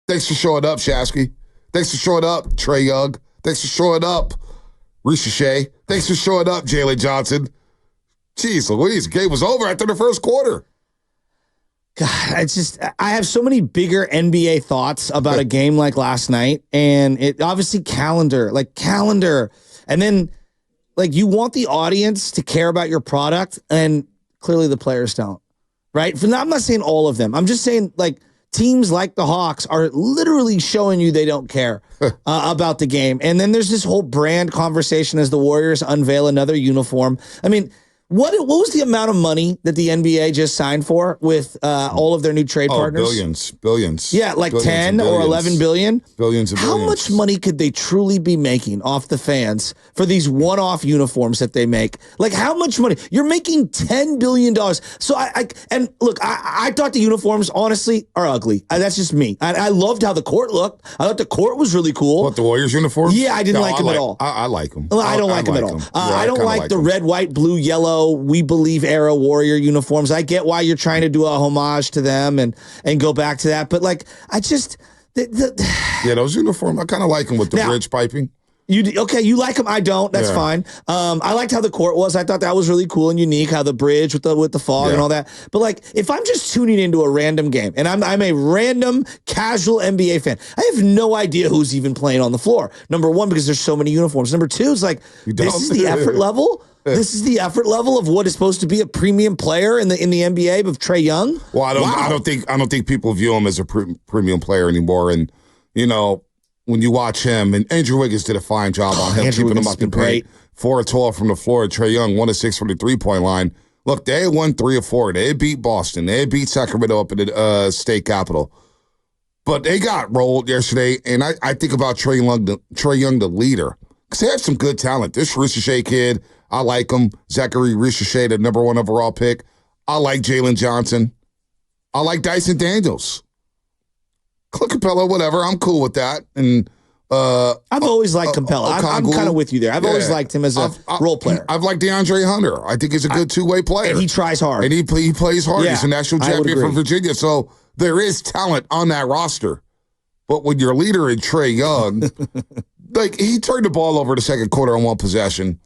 Thanks for showing up, Shasky. Thanks for showing up, Trey Young. Thanks for showing up, Ricochet. Thanks for showing up, Jalen Johnson. Jeez Louise, the game was over after the first quarter. God, I have so many bigger NBA thoughts about a game like last night, and it obviously calendar. And then, you want the audience to care about your product, and clearly the players don't, right? I'm not saying all of them. I'm just saying, teams like the Hawks are literally showing you they don't care about the game. And then there's this whole brand conversation as the Warriors unveil another uniform. I mean, what was the amount of money that the NBA just signed for with all of their new trade partners? Billions. Yeah, billions 10 or 11 billion. Billions of billions. How much money could they truly be making off the fans for these one-off uniforms that they make? How much money? You're making $10 billion. So I thought the uniforms, honestly, are ugly. That's just me. I loved how the court looked. I thought the court was really cool. What, the Warriors uniforms? Yeah, I didn't like them at all. I like them. I don't like them at all. I don't like the red, white, blue, yellow, We Believe era Warrior uniforms. I get why you're trying to do a homage to them and go back to that. But I just... Yeah, those uniforms, I kind of like them with the bridge piping. You like them? I don't. That's fine. I liked how the court was. I thought that was really cool and unique, how the bridge with the fog and all that. But if I'm just tuning into a random game and I'm a random casual NBA fan, I have no idea who's even playing on the floor. Number one, because there's so many uniforms. Number two, it's this is the effort level. This is the effort level of what is supposed to be a premium player in the NBA of Trey Young. Well, I don't think people view him as a premium player anymore. And when you watch him, and Andrew Wiggins did a fine job on him, keeping him up to paint. 4 of 12 from the floor. Trey Young 1 of 6 from the 3-point line. Look, they had won 3 of 4. They had beat Boston. They had beat Sacramento up in the state capitol. But they got rolled yesterday, and I think about Trey Young, the leader, because they have some good talent. This Ricochet kid, I like him. Zachary Ricochet, the number 1 overall pick. I like Jalen Johnson. I like Dyson Daniels. Clint Capella, whatever. I'm cool with that. And I've always liked Capella. I'm kind of with you there. I've always liked him as a role player. I've liked DeAndre Hunter. I think he's a good two-way player. And he tries hard. And he plays hard. He's a national champion for Virginia. So there is talent on that roster. But when your leader in Trey Young, he turned the ball over the second quarter on one possession,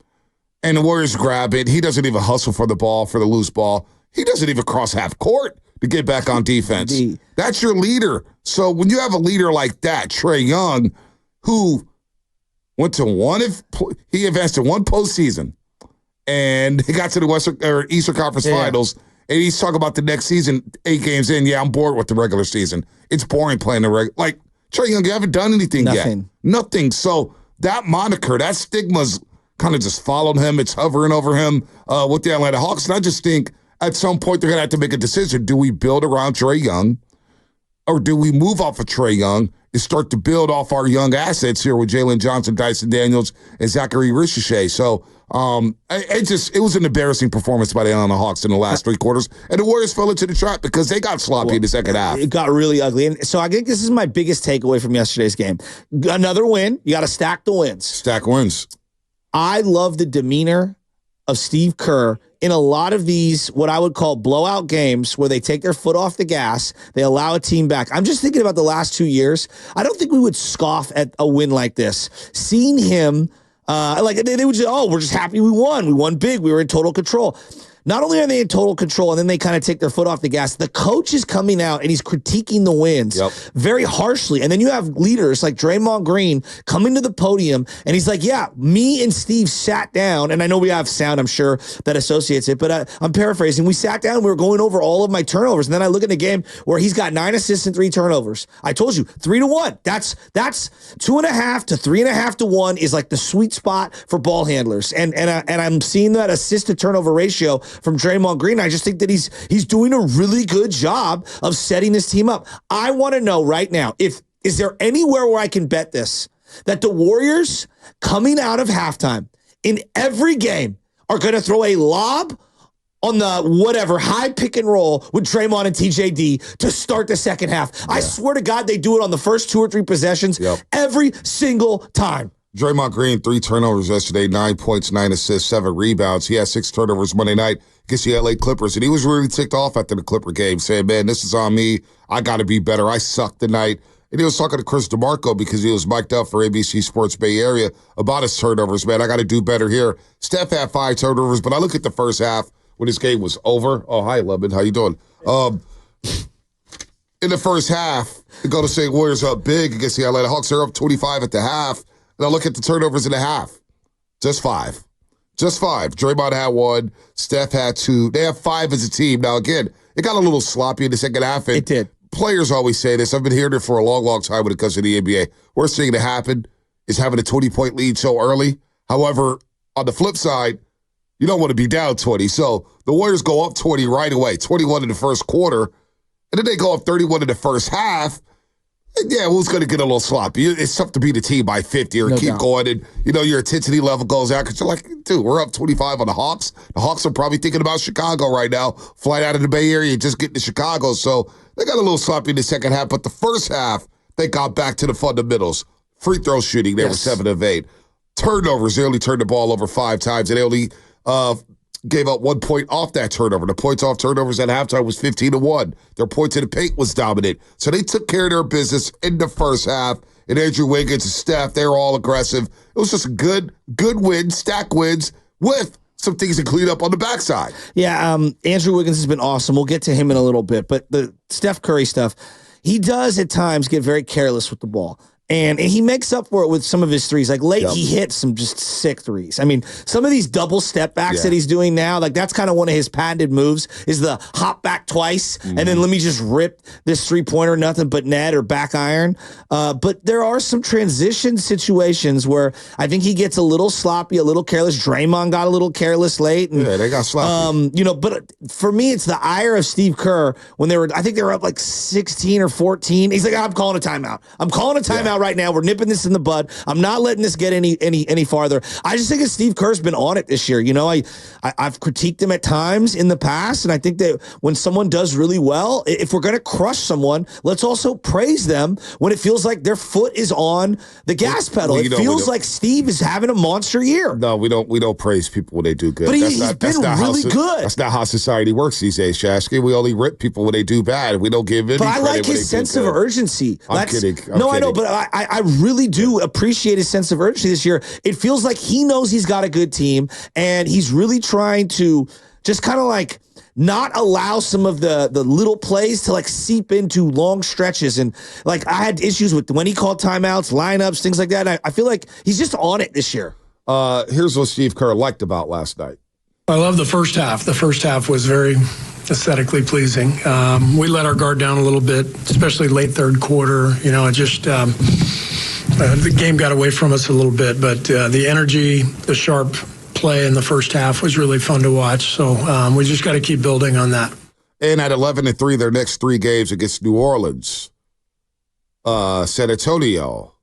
and the Warriors grab it. He doesn't even hustle for the ball, for the loose ball. He doesn't even cross half court to get back on defense. That's your leader. So when you have a leader like that, Trey Young, who went to he advanced to one postseason, and he got to the Eastern Conference Finals, and he's talking about the next season, 8 games in. Yeah, I'm bored with the regular season. It's boring playing the regular. Trey Young, you haven't done anything yet. Nothing. So that moniker, that stigma's kind of just followed him. It's hovering over him with the Atlanta Hawks. And I just think at some point they're going to have to make a decision. Do we build around Trey Young, or do we move off of Trey Young and start to build off our young assets here with Jalen Johnson, Dyson Daniels, and Zachary Ricochet? So it was an embarrassing performance by the Atlanta Hawks in the last 3 quarters, and the Warriors fell into the trap because they got sloppy in the second half. It got really ugly. And so I think this is my biggest takeaway from yesterday's game. Another win. You got to stack the wins. Stack wins. I love the demeanor of Steve Kerr in a lot of these, what I would call blowout games, where they take their foot off the gas, they allow a team back. I'm just thinking about the last 2 years. I don't think we would scoff at a win like this. Seeing him, they would say, we're just happy we won. We won big. We were in total control. Not only are they in total control, and then they kind of take their foot off the gas, the coach is coming out and he's critiquing the wins very harshly. And then you have leaders like Draymond Green coming to the podium, and he's like, yeah, me and Steve sat down, and I know we have sound, I'm sure, that associates it, but I'm paraphrasing. We sat down and we were going over all of my turnovers, and then I look at a game where he's got 9 assists and 3 turnovers. I told you, 3-1. That's 2.5 to 3.5 to 1 is like the sweet spot for ball handlers. And I'm seeing that assist to turnover ratio from Draymond Green. I just think that he's doing a really good job of setting this team up. I want to know right now, is there anywhere where I can bet this, that the Warriors coming out of halftime in every game are going to throw a lob on the high pick and roll with Draymond and TJD to start the second half? I swear to God, they do it on the first 2 or 3 possessions every single time. Draymond Green, 3 turnovers yesterday, 9 points, 9 assists, 7 rebounds. He had 6 turnovers Monday night against the LA Clippers, and he was really ticked off after the Clipper game, saying, man, this is on me. I got to be better. I sucked tonight. and he was talking to Chris DeMarco because he was mic'd up for ABC Sports Bay Area about his turnovers. Man, I got to do better here. Steph had 5 turnovers, but I look at the first half when this game was over. Oh, hi, Lemon. How you doing? In the first half, the Golden State Warriors up big against the Atlanta Hawks. They're up 25 at the half. And I look at the turnovers in the half. Just 5. Just 5. Draymond had 1. Steph had 2. They have 5 as a team. Now, again, it got a little sloppy in the second half. It did. Players always say this. I've been hearing it for a long, long time when it comes to the NBA. Worst thing to happen is having a 20-point lead so early. However, on the flip side, you don't want to be down 20. So the Warriors go up 20 right away, 21 in the first quarter. And then they go up 31 in the first half. And yeah, who's going to get a little sloppy? It's tough to beat a team by 50 or keep going. And, your intensity level goes out because you're like, dude, we're up 25 on the Hawks. The Hawks are probably thinking about Chicago right now. Flight out of the Bay Area and just get to Chicago. So they got a little sloppy in the second half. But the first half, they got back to the fundamentals. Free throw shooting, they were 7 of 8. Turnovers, they only turned the ball over 5 times. And they only gave up 1 point off that turnover. The points off turnovers at halftime was 15-1. Their points in the paint was dominant. So they took care of their business in the first half. And Andrew Wiggins and Steph, they were all aggressive. It was just a good win, stack wins with some things to clean up on the backside. Yeah, Andrew Wiggins has been awesome. We'll get to him in a little bit. But the Steph Curry stuff, he does at times get very careless with the ball. And he makes up for it with some of his threes. Like late, he hits some just sick threes. I mean, some of these double step backs that he's doing now, like that's kind of one of his patented moves is the hop back twice. And then let me just rip this 3-pointer, nothing but net or back iron. But there are some transition situations where I think he gets a little sloppy, a little careless. Draymond got a little careless late. And, they got sloppy. But for me, it's the ire of Steve Kerr when I think they were up like 16 or 14. He's like, I'm calling a timeout. I'm calling a timeout right now. We're nipping this in the bud. I'm not letting this get any farther. I just think that Steve Kerr's been on it this year. I've critiqued him at times in the past, and I think that when someone does really well, if we're going to crush someone, let's also praise them when it feels like their foot is on the gas pedal. It feels like Steve is having a monster year. No, we don't praise people when they do good. But he's been really good. That's not how society works these days, Shasky. We only rip people when they do bad. We don't give any credit. But I like his sense of urgency. I'm kidding. I know, but I really do appreciate his sense of urgency this year. It feels like he knows he's got a good team, and he's really trying to just kind of like not allow some of the little plays to like seep into long stretches. And like I had issues with when he called timeouts, lineups, things like that. I feel like he's just on it this year. Here's what Steve Kerr liked about last night. I love the first half. The first half was very aesthetically pleasing. We let our guard down a little bit, especially late third quarter. The game got away from us a little bit, but the energy, the sharp play in the first half was really fun to watch. So we just got to keep building on that. And at 11-3, their next 3 games against New Orleans, San Antonio,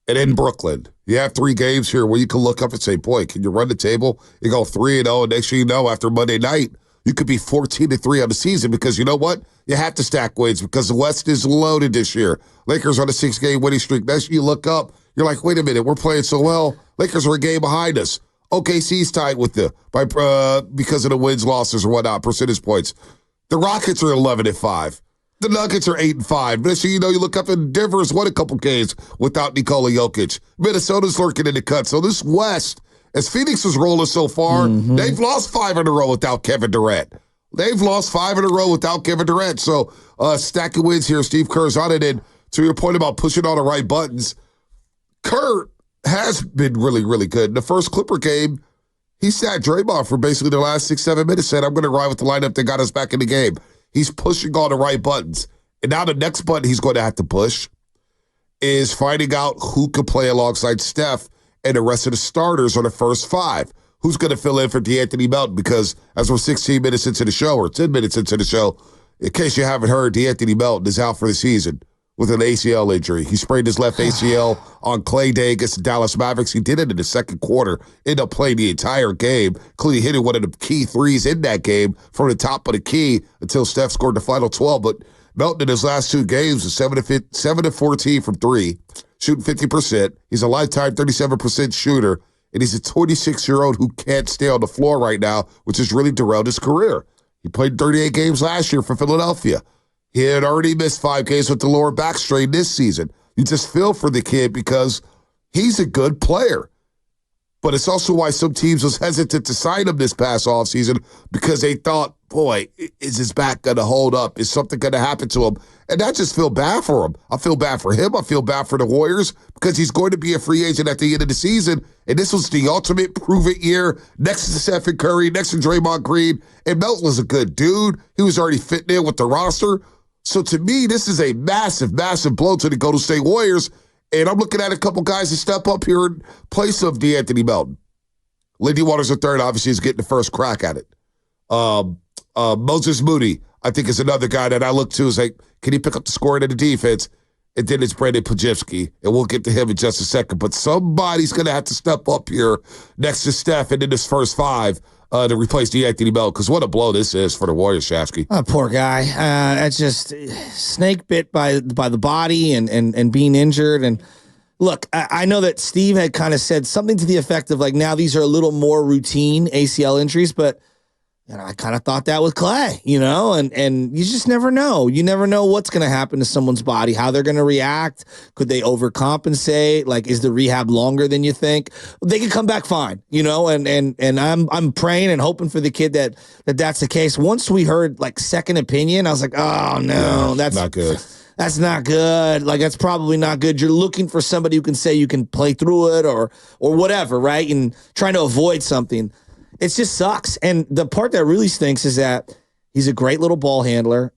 and in Brooklyn. You have 3 games here where you can look up and say, boy, can you run the table? You go 3-0, and next thing you know, after Monday night, you could be 14-3 on the season because you know what? You have to stack wins because the West is loaded this year. Lakers on a 6-game winning streak. Next you look up, you're like, wait a minute, we're playing so well. Lakers are a game behind us. OKC's tied with because of the wins, losses, or whatnot, percentage points. The Rockets are 11-5. The Nuggets are 8-5. But you look up and Denver's won a couple games without Nikola Jokic. Minnesota's lurking in the cut. So this West, as Phoenix was rolling so far, they've lost 5 in a row without Kevin Durant. They've lost 5 in a row without Kevin Durant. So stack of wins here. Steve Kerr's on it. And to your point about pushing all the right buttons, Kerr has been really, really good. In the first Clipper game, he sat Draymond for basically the last 6-7 minutes, said, I'm going to ride with the lineup that got us back in the game. He's pushing all the right buttons. And now the next button he's going to have to push is finding out who could play alongside Steph and the rest of the starters on the first 5. Who's going to fill in for DeAnthony Melton? Because as we're 16 minutes into the show, or 10 minutes into the show, in case you haven't heard, DeAnthony Melton is out for the season with an ACL injury. He sprained his left ACL on Clay Day against the Dallas Mavericks. He did it in the second quarter, ended up playing the entire game, including hitting one of the key threes in that game from the top of the key until Steph scored the final 12. But Melton in his last 2 games was 7-14 from 3, shooting 50%. He's a lifetime 37% shooter, and he's a 26-year-old who can't stay on the floor right now, which has really derailed his career. He played 38 games last year for Philadelphia. He had already missed 5 games with the lower back strain this season. You just feel for the kid because he's a good player. But it's also why some teams was hesitant to sign him this past offseason because they thought, boy, is his back going to hold up? Is something going to happen to him? And I just feel bad for him. I feel bad for him. I feel bad for the Warriors because he's going to be a free agent at the end of the season. And this was the ultimate prove-it year next to Stephen Curry, next to Draymond Green. And Melton was a good dude. He was already fitting in with the roster. So to me, this is a massive, massive blow to the Golden State Warriors. And I'm looking at a couple guys to step up here in place of DeAnthony Melton. Lindy Waters III obviously is getting the first crack at it. Moses Moody, I think, is another guy that I look to as like, can he pick up the scoring of the defense? And then it's Brandin Podziemski, and we'll get to him in just a second. But somebody's going to have to step up here next to Steph and in this first 5 to replace DeAnthony Melton, because what a blow this is for the Warriors, Shasky. Oh, poor guy. It's just snake bit by the body and being injured. And look, I know that Steve had kind of said something to the effect of like, now these are a little more routine ACL injuries, but I kind of thought that with Clay, and you just never know. You never know what's going to happen to someone's body, how they're going to react. Could they overcompensate? Like, is the rehab longer than you think? They could come back fine, and I'm praying and hoping for the kid that's the case. Once we heard like second opinion, I was like, oh no, that's not good. That's not good. Like, that's probably not good. You're looking for somebody who can say you can play through it or whatever, right? And trying to avoid something. It just sucks. And the part that really stinks is that he's a great little ball handler.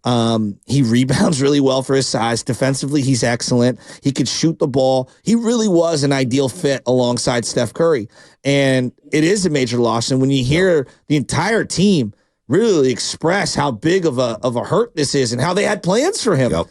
He rebounds really well for his size. Defensively, he's excellent. He could shoot the ball. He really was an ideal fit alongside Steph Curry. And it is a major loss. And when you hear the entire team really express how big of a hurt this is and how they had plans for him. Yep.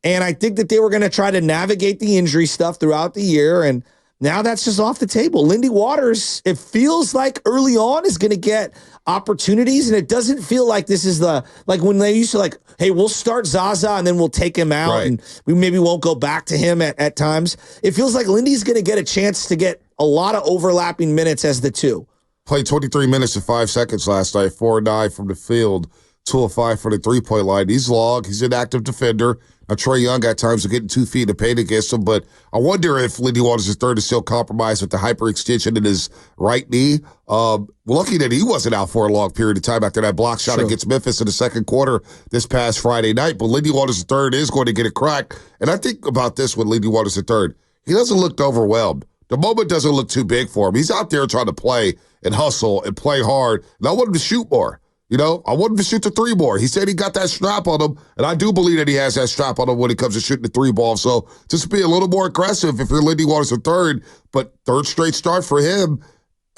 And I think that they were going to try to navigate the injury stuff throughout the year. And now that's just off the table. Lindy Waters, it feels like early on is going to get opportunities, and it doesn't feel like this is like when they used to like, hey, we'll start Zaza and then we'll take him out, right, and we maybe won't go back to him at times. It feels like Lindy's going to get a chance to get a lot of overlapping minutes as the 2. Played 23 minutes and 5 seconds last night, 4-9 from the field, 2 of 5 for the three-point line. He's logged. He's an active defender. Now, Trey Young at times are getting 2 feet in the paint against him, but I wonder if Lindy Waters III is still compromised with the hyperextension in his right knee. Lucky that he wasn't out for a long period of time after that block shot against Memphis in the second quarter this past Friday night. But Lindy Waters III is going to get a crack. And I think about this with Lindy Waters III. He doesn't look overwhelmed. The moment doesn't look too big for him. He's out there trying to play and hustle and play hard. And I want him to shoot more. I want him to shoot the 3 more. He said he got that strap on him, and I do believe that he has that strap on him when it comes to shooting the 3 ball. So just be a little more aggressive if you're Lindy Waters III, but third straight start for him.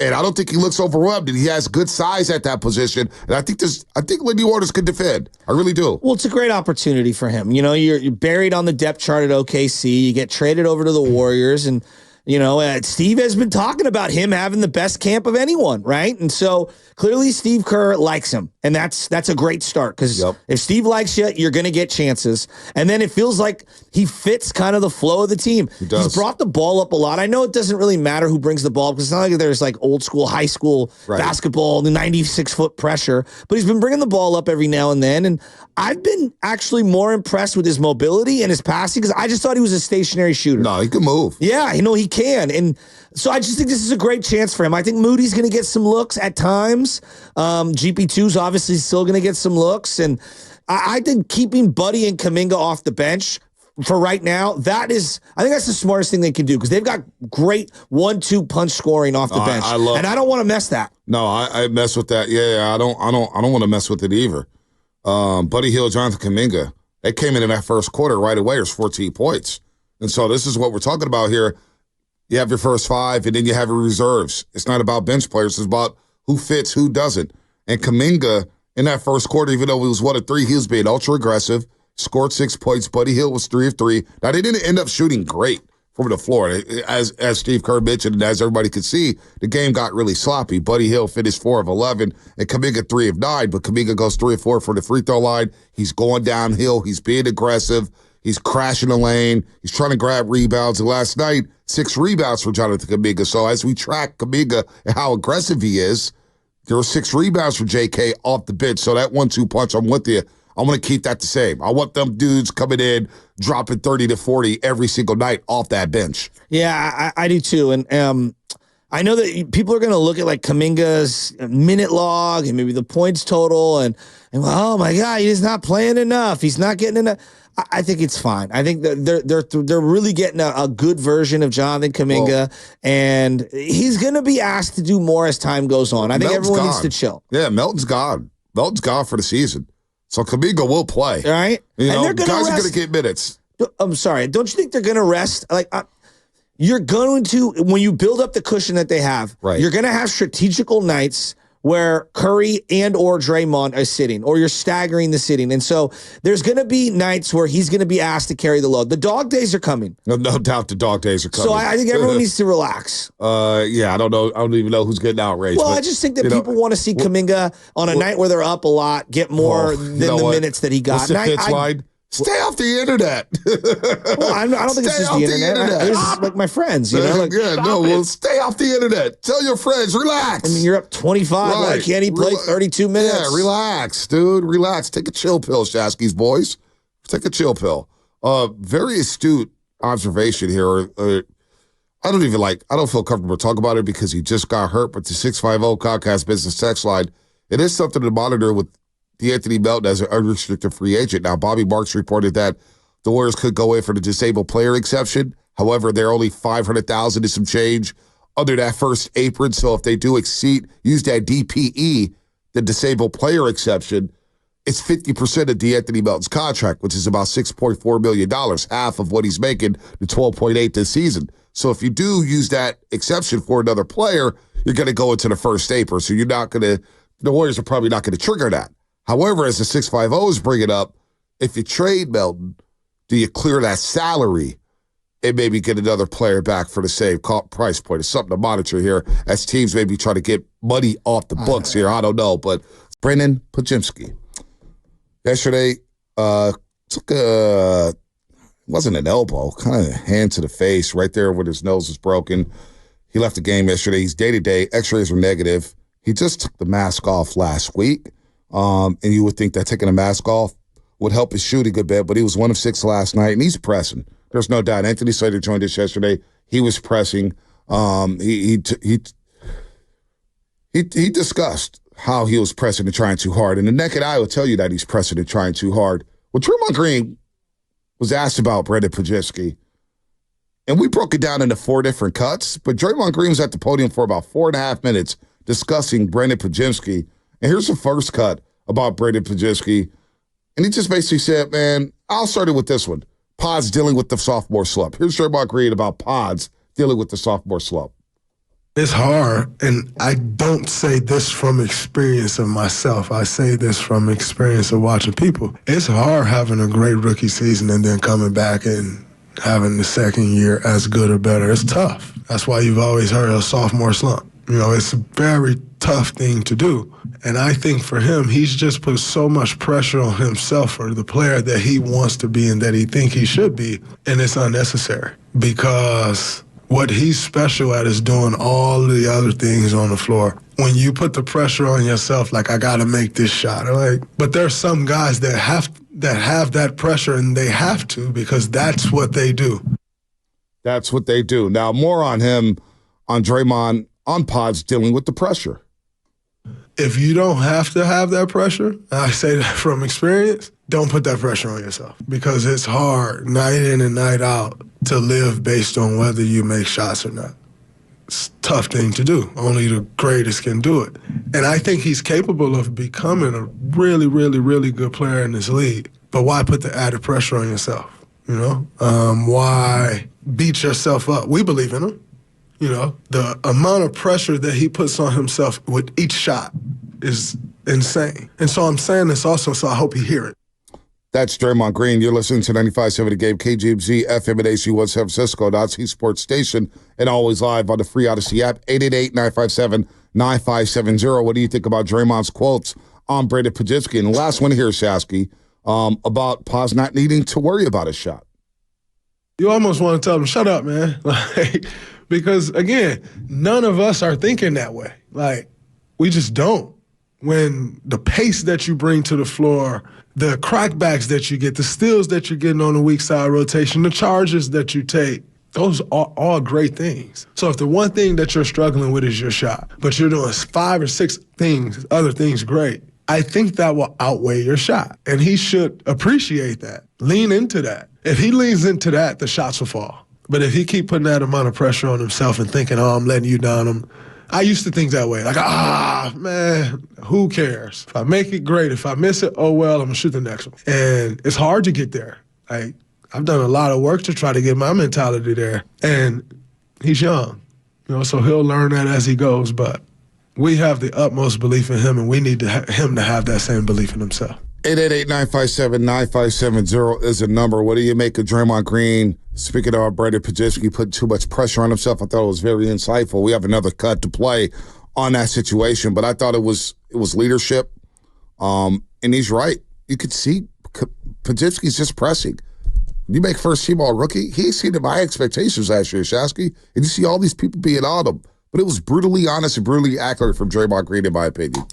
And I don't think he looks overwhelmed. And he has good size at that position. And I think Lindy Waters can defend. I really do. Well, it's a great opportunity for him. You're buried on the depth chart at OKC. You get traded over to the Warriors, and Steve has been talking about him having the best camp of anyone, right? And so clearly Steve Kerr likes him, and that's a great start because if Steve likes you, you're going to get chances. And then it feels like he fits kind of the flow of the team. He does. He's brought the ball up a lot. I know it doesn't really matter who brings the ball because it's not like there's like old school, high school basketball, the 96-foot pressure, but he's been bringing the ball up every now and then. And I've been actually more impressed with his mobility and his passing because I just thought he was a stationary shooter. No, he can move. Yeah, he can. And so I just think this is a great chance for him. I think Moody's going to get some looks at times. GP2's obviously still going to get some looks. And I think keeping Buddy and Kuminga off the bench for right now, I think that's the smartest thing they can do because they've got great 1-2 punch scoring off the bench. And I don't want to mess that. No, I mess with that. Yeah, I don't want to mess with it either. Buddy Hield, Jonathan Kuminga, they came in that first quarter right away. There's 14 points. And so this is what we're talking about here. You have your first 5, and then you have your reserves. It's not about bench players. It's about who fits, who doesn't. And Kuminga, in that first quarter, even though he was 1 of 3, he was being ultra-aggressive, scored 6 points. Buddy Hield was 3 of 3. Now, they didn't end up shooting great from the floor. As Steve Kerr mentioned, and as everybody could see, the game got really sloppy. Buddy Hield finished 4 of 11, and Kuminga 3 of 9, but Kuminga goes 3 of 4 for the free throw line. He's going downhill. He's being aggressive. He's crashing the lane. He's trying to grab rebounds. And last night, 6 rebounds for Jonathan Kuminga. So as we track Kuminga and how aggressive he is, there were 6 rebounds for JK off the bench. So that 1-2 punch, I'm with you. I want to keep that the same. I want them dudes coming in, dropping 30 to 40 every single night off that bench. Yeah, I do too. And I know that people are going to look at like Kuminga's minute log and maybe the points total and oh my God, he's not playing enough. He's not getting enough. I think it's fine. I think that they're really getting a good version of Jonathan Kuminga, and he's going to be asked to do more as time goes on. I think everyone needs to chill. Yeah, Melton's gone. Melton's gone for the season. So Kuminga will play. All right? You know, guys are going to get minutes. I'm sorry. Don't you think they're going to rest? Like, you're going to, when you build up the cushion that they have, you're going to have strategical nights where Curry and or Draymond are sitting, or you're staggering the sitting. And so there's going to be nights where he's going to be asked to carry the load. The dog days are coming. No doubt the dog days are coming. So I think everyone needs to relax. Yeah, I don't know. I don't even know who's getting outraged. Well, I just think that people want to see Kuminga on a night where they're up a lot, get more than the minutes that he got. What's the pitch line? Stay off the internet. Well, I don't think it's just the internet. It's like my friends, you know. Like, stay off the internet. Tell your friends, relax. I mean, you're up 25. Right. Why can't he play 32 minutes? Yeah, relax, dude. Relax. Take a chill pill, Shasky's boys. Take a chill pill. Very astute observation here. I don't feel comfortable talking about it because he just got hurt, but the 650 Comcast business text line, it is something to monitor with DeAnthony Melton as an unrestricted free agent. Now, Bobby Marks reported that the Warriors could go in for the disabled player exception. However, they're only $500,000 and some change under that first apron. So if they do use that DPE, the disabled player exception, it's 50% of DeAnthony Melton's contract, which is about $6.4 million, half of what he's making, the $12.8 this season. So if you do use that exception for another player, you're going to go into the first apron. So the Warriors are probably not going to trigger that. However, as the 650 is bringing up, if you trade Melton, do you clear that salary and maybe get another player back for the same price point? It's something to monitor here as teams maybe try to get money off the books here. I don't know, but Brandin Podziemski yesterday wasn't an elbow, kind of a hand to the face right there where his nose was broken. He left the game yesterday. He's day-to-day. X-rays were negative. He just took the mask off last week. And you would think that taking a mask off would help his shooting a bit, but he was 1 of 6 last night, and he's pressing. There's no doubt. Anthony Slater joined us yesterday. He was pressing. He discussed how he was pressing and trying too hard, and the naked eye will tell you that he's pressing and trying too hard. Well, Draymond Green was asked about Brandin Podziemski, and we broke it down into 4 different cuts, but Draymond Green was at the podium for about 4.5 minutes discussing Brandin Podziemski. And here's the first cut about Brandin Podziemski. And he just basically said, man, I'll start it with this one. Podz dealing with the sophomore slump. Here's Draymond Green about Podz dealing with the sophomore slump. It's hard, and I don't say this from experience of myself. I say this from experience of watching people. It's hard having a great rookie season and then coming back and having the second year as good or better. It's tough. That's why you've always heard of a sophomore slump. You know, it's a very tough thing to do. And I think for him, he's just put so much pressure on himself for the player that he wants to be and that he thinks he should be. And it's unnecessary because what he's special at is doing all the other things on the floor. When you put the pressure on yourself, like, I got to make this shot. But there's some guys that have that pressure, and they have to because that's what they do. That's what they do. Now, more on him, on Draymond, on Podz dealing with the pressure. If you don't have to have that pressure, I say that from experience, don't put that pressure on yourself because it's hard night in and night out to live based on whether you make shots or not. It's a tough thing to do. Only the greatest can do it. And I think he's capable of becoming a really, really, really good player in this league. But why put the added pressure on yourself? You know? Why beat yourself up? We believe in him. You know, the amount of pressure that he puts on himself with each shot is insane. And so I'm saying this also, so I hope you hear it. That's Draymond Green. You're listening to 95.7 The Game, KGMZ, FM and AC1 San Francisco, .C Sports Station, and always live on the free Odyssey app, 888-957-9570. What do you think about Draymond's quotes on Brandin Podziemski? And the last one here, Shasky, about Podz not needing to worry about his shot. You almost want to tell him, shut up, man. Because, again, none of us are thinking that way. We just don't. When the pace that you bring to the floor, the crackbacks that you get, the steals that you're getting on the weak side rotation, the charges that you take, those are all great things. So if the one thing that you're struggling with is your shot, but you're doing 5 or 6 other things great, I think that will outweigh your shot. And he should appreciate that. Lean into that. If he leans into that, the shots will fall. But if he keep putting that amount of pressure on himself and thinking, I'm letting you down, I used to think that way. Like, man, who cares? If I make it, great. If I miss it, oh, well, I'm going to shoot the next one. And it's hard to get there. Like, I've done a lot of work to try to get my mentality there. And he's young, so he'll learn that as he goes. But we have the utmost belief in him, and we need him to have that same belief in himself. 888-957-9570 is a number. What do you make of Draymond Green? Speaking of Brandin Podziemski putting too much pressure on himself, I thought it was very insightful. We have another cut to play on that situation, but I thought it was leadership. And he's right. You could see Podziemski's just pressing. You make first-team all-rookie, he exceeded my expectations last year, Shasky. And you see all these people being on him. But it was brutally honest and brutally accurate from Draymond Green, in my opinion.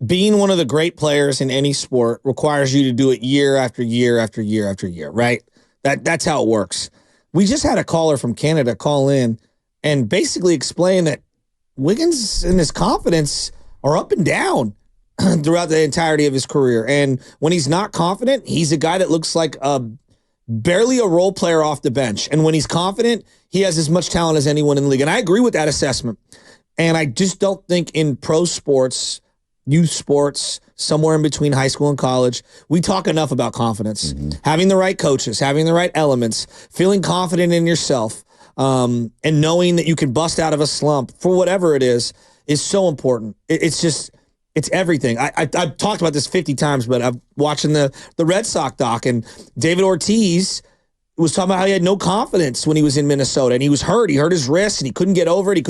Being one of the great players in any sport requires you to do it year after year after year after year, right? That's how it works. We just had a caller from Canada call in and basically explain that Wiggins and his confidence are up and down throughout the entirety of his career. And when he's not confident, he's a guy that looks like barely a role player off the bench. And when he's confident, he has as much talent as anyone in the league. And I agree with that assessment. And I just don't think in pro sports, youth sports, somewhere in between high school and college, we talk enough about confidence. Mm-hmm. Having the right coaches, having the right elements, feeling confident in yourself, and knowing that you can bust out of a slump for whatever it is so important. It's everything. I've talked about this 50 times, but I'm watching the Red Sox doc, and David Ortiz was talking about how he had no confidence when he was in Minnesota, and he was hurt. He hurt his wrist, and he couldn't get over it.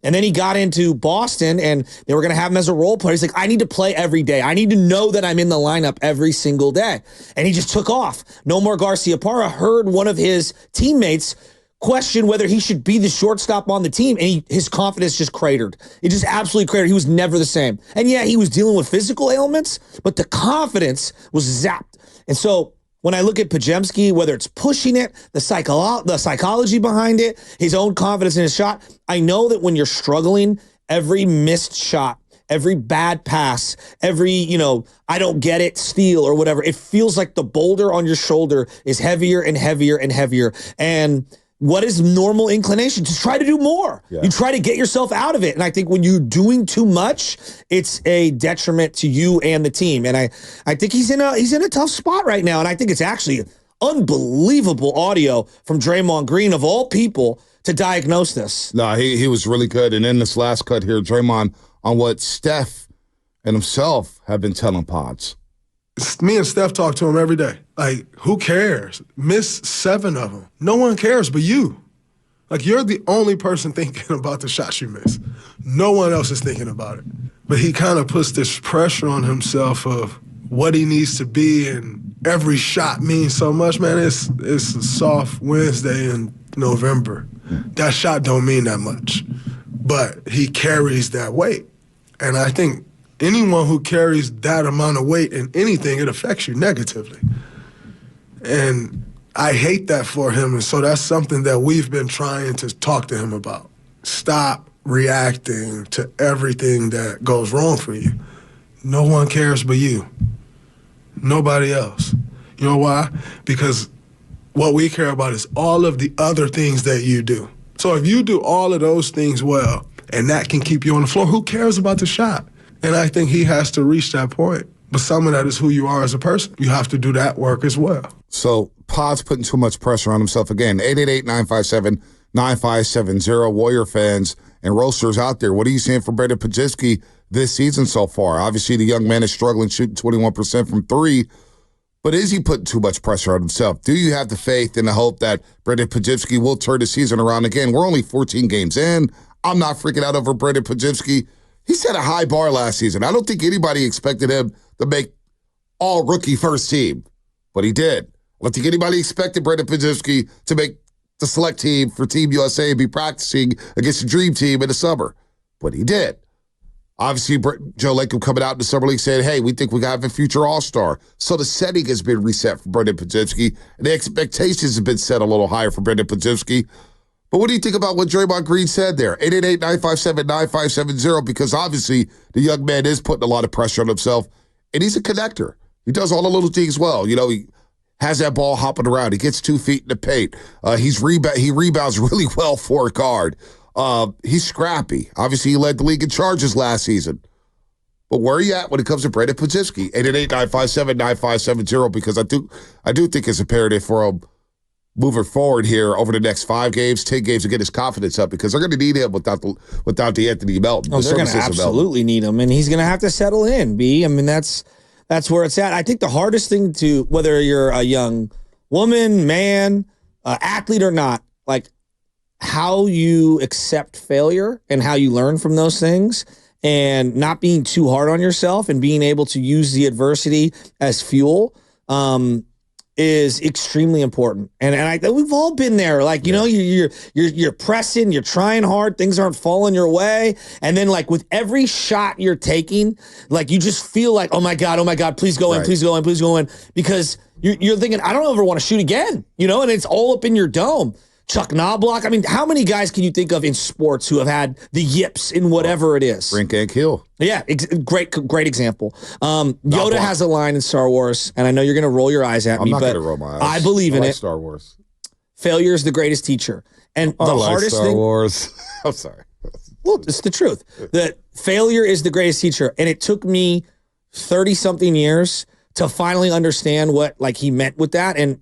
And then he got into Boston, and they were going to have him as a role player. He's like, I need to play every day. I need to know that I'm in the lineup every single day. And he just took off. Nomar Garciaparra heard one of his teammates question whether he should be the shortstop on the team, and his confidence just cratered. It just absolutely cratered. He was never the same. And yeah, he was dealing with physical ailments, but the confidence was zapped. And so when I look at Podziemski, whether it's pushing it, the psychology behind it, his own confidence in his shot, I know that when you're struggling, every missed shot, every bad pass, every, I don't get it, steal or whatever, it feels like the boulder on your shoulder is heavier and heavier and heavier. And what is normal inclination? To try to do more. Yeah. You try to get yourself out of it. And I think when you're doing too much, it's a detriment to you and the team. And I think he's in a tough spot right now. And I think it's actually unbelievable audio from Draymond Green, of all people, to diagnose this. No, he was really good. And in this last cut here, Draymond, on what Steph and himself have been telling Podz. Me and Steph talk to him every day. Like, who cares? Miss 7 of them. No one cares but you. Like, you're the only person thinking about the shots you miss. No one else is thinking about it. But he kind of puts this pressure on himself of what he needs to be, and every shot means so much. Man, it's a soft Wednesday in November. That shot don't mean that much. But he carries that weight. And I think anyone who carries that amount of weight in anything, it affects you negatively. And I hate that for him, and so that's something that we've been trying to talk to him about. Stop reacting to everything that goes wrong for you. No one cares but you. Nobody else. You know why? Because what we care about is all of the other things that you do. So if you do all of those things well, and that can keep you on the floor, who cares about the shot? And I think he has to reach that point. But some of that is who you are as a person. You have to do that work as well. So Podz putting too much pressure on himself again. 888-957-9570. Warrior fans and roasters out there, what are you seeing from Brandin Podziemski this season so far? Obviously, the young man is struggling, shooting 21% from 3. But is he putting too much pressure on himself? Do you have the faith and the hope that Brandin Podziemski will turn the season around again? We're only 14 games in. I'm not freaking out over Brandin Podziemski. He set a high bar last season. I don't think anybody expected him to make all-rookie first team, but he did. I don't think anybody expected Brandin Podziemski to make the select team for Team USA and be practicing against the Dream Team in the summer, but he did. Obviously, Joe Lacob coming out in the Summer League saying, hey, we think we have a future all-star. So the setting has been reset for Brandin Podziemski, and the expectations have been set a little higher for Brandin Podziemski. But what do you think about what Draymond Green said there? 888-957-9570, because obviously the young man is putting a lot of pressure on himself, and he's a connector. He does all the little things well. You know, he has that ball hopping around. He gets 2 feet in the paint. He rebounds really well for a guard. He's scrappy. Obviously, he led the league in charges last season. But where are you at when it comes to Brandin Podziemski? 888-957-9570, because I do think it's imperative for him moving forward here over the next 5 games, 10 games to get his confidence up, because they're going to need him without DeAnthony Melton. Oh, they're going to absolutely need him, and he's going to have to settle in, B. I mean, that's where it's at. I think the hardest thing to, whether you're a young woman, man, athlete or not, like how you accept failure and how you learn from those things and not being too hard on yourself and being able to use the adversity as fuel is extremely important. And we've all been there. Like, you know, you're pressing, you're trying hard, things aren't falling your way. And then like with every shot you're taking, like you just feel like, oh my God, please go in, please go in, please go in. Because you're thinking, I don't ever want to shoot again, you know, and it's all up in your dome. Chuck Knobloch. I mean, how many guys can you think of in sports who have had the yips in whatever it is? Brink and Hield. Yeah, great example. Yoda has a line in Star Wars, and I know you're going to roll your eyes at me, but roll my eyes. I believe in it. Star Wars. Failure is the greatest teacher. And the hardest Star thing. Wars. I'm sorry. Well, it's the truth. That failure is the greatest teacher. And it took me 30-something years to finally understand what like he meant with that. And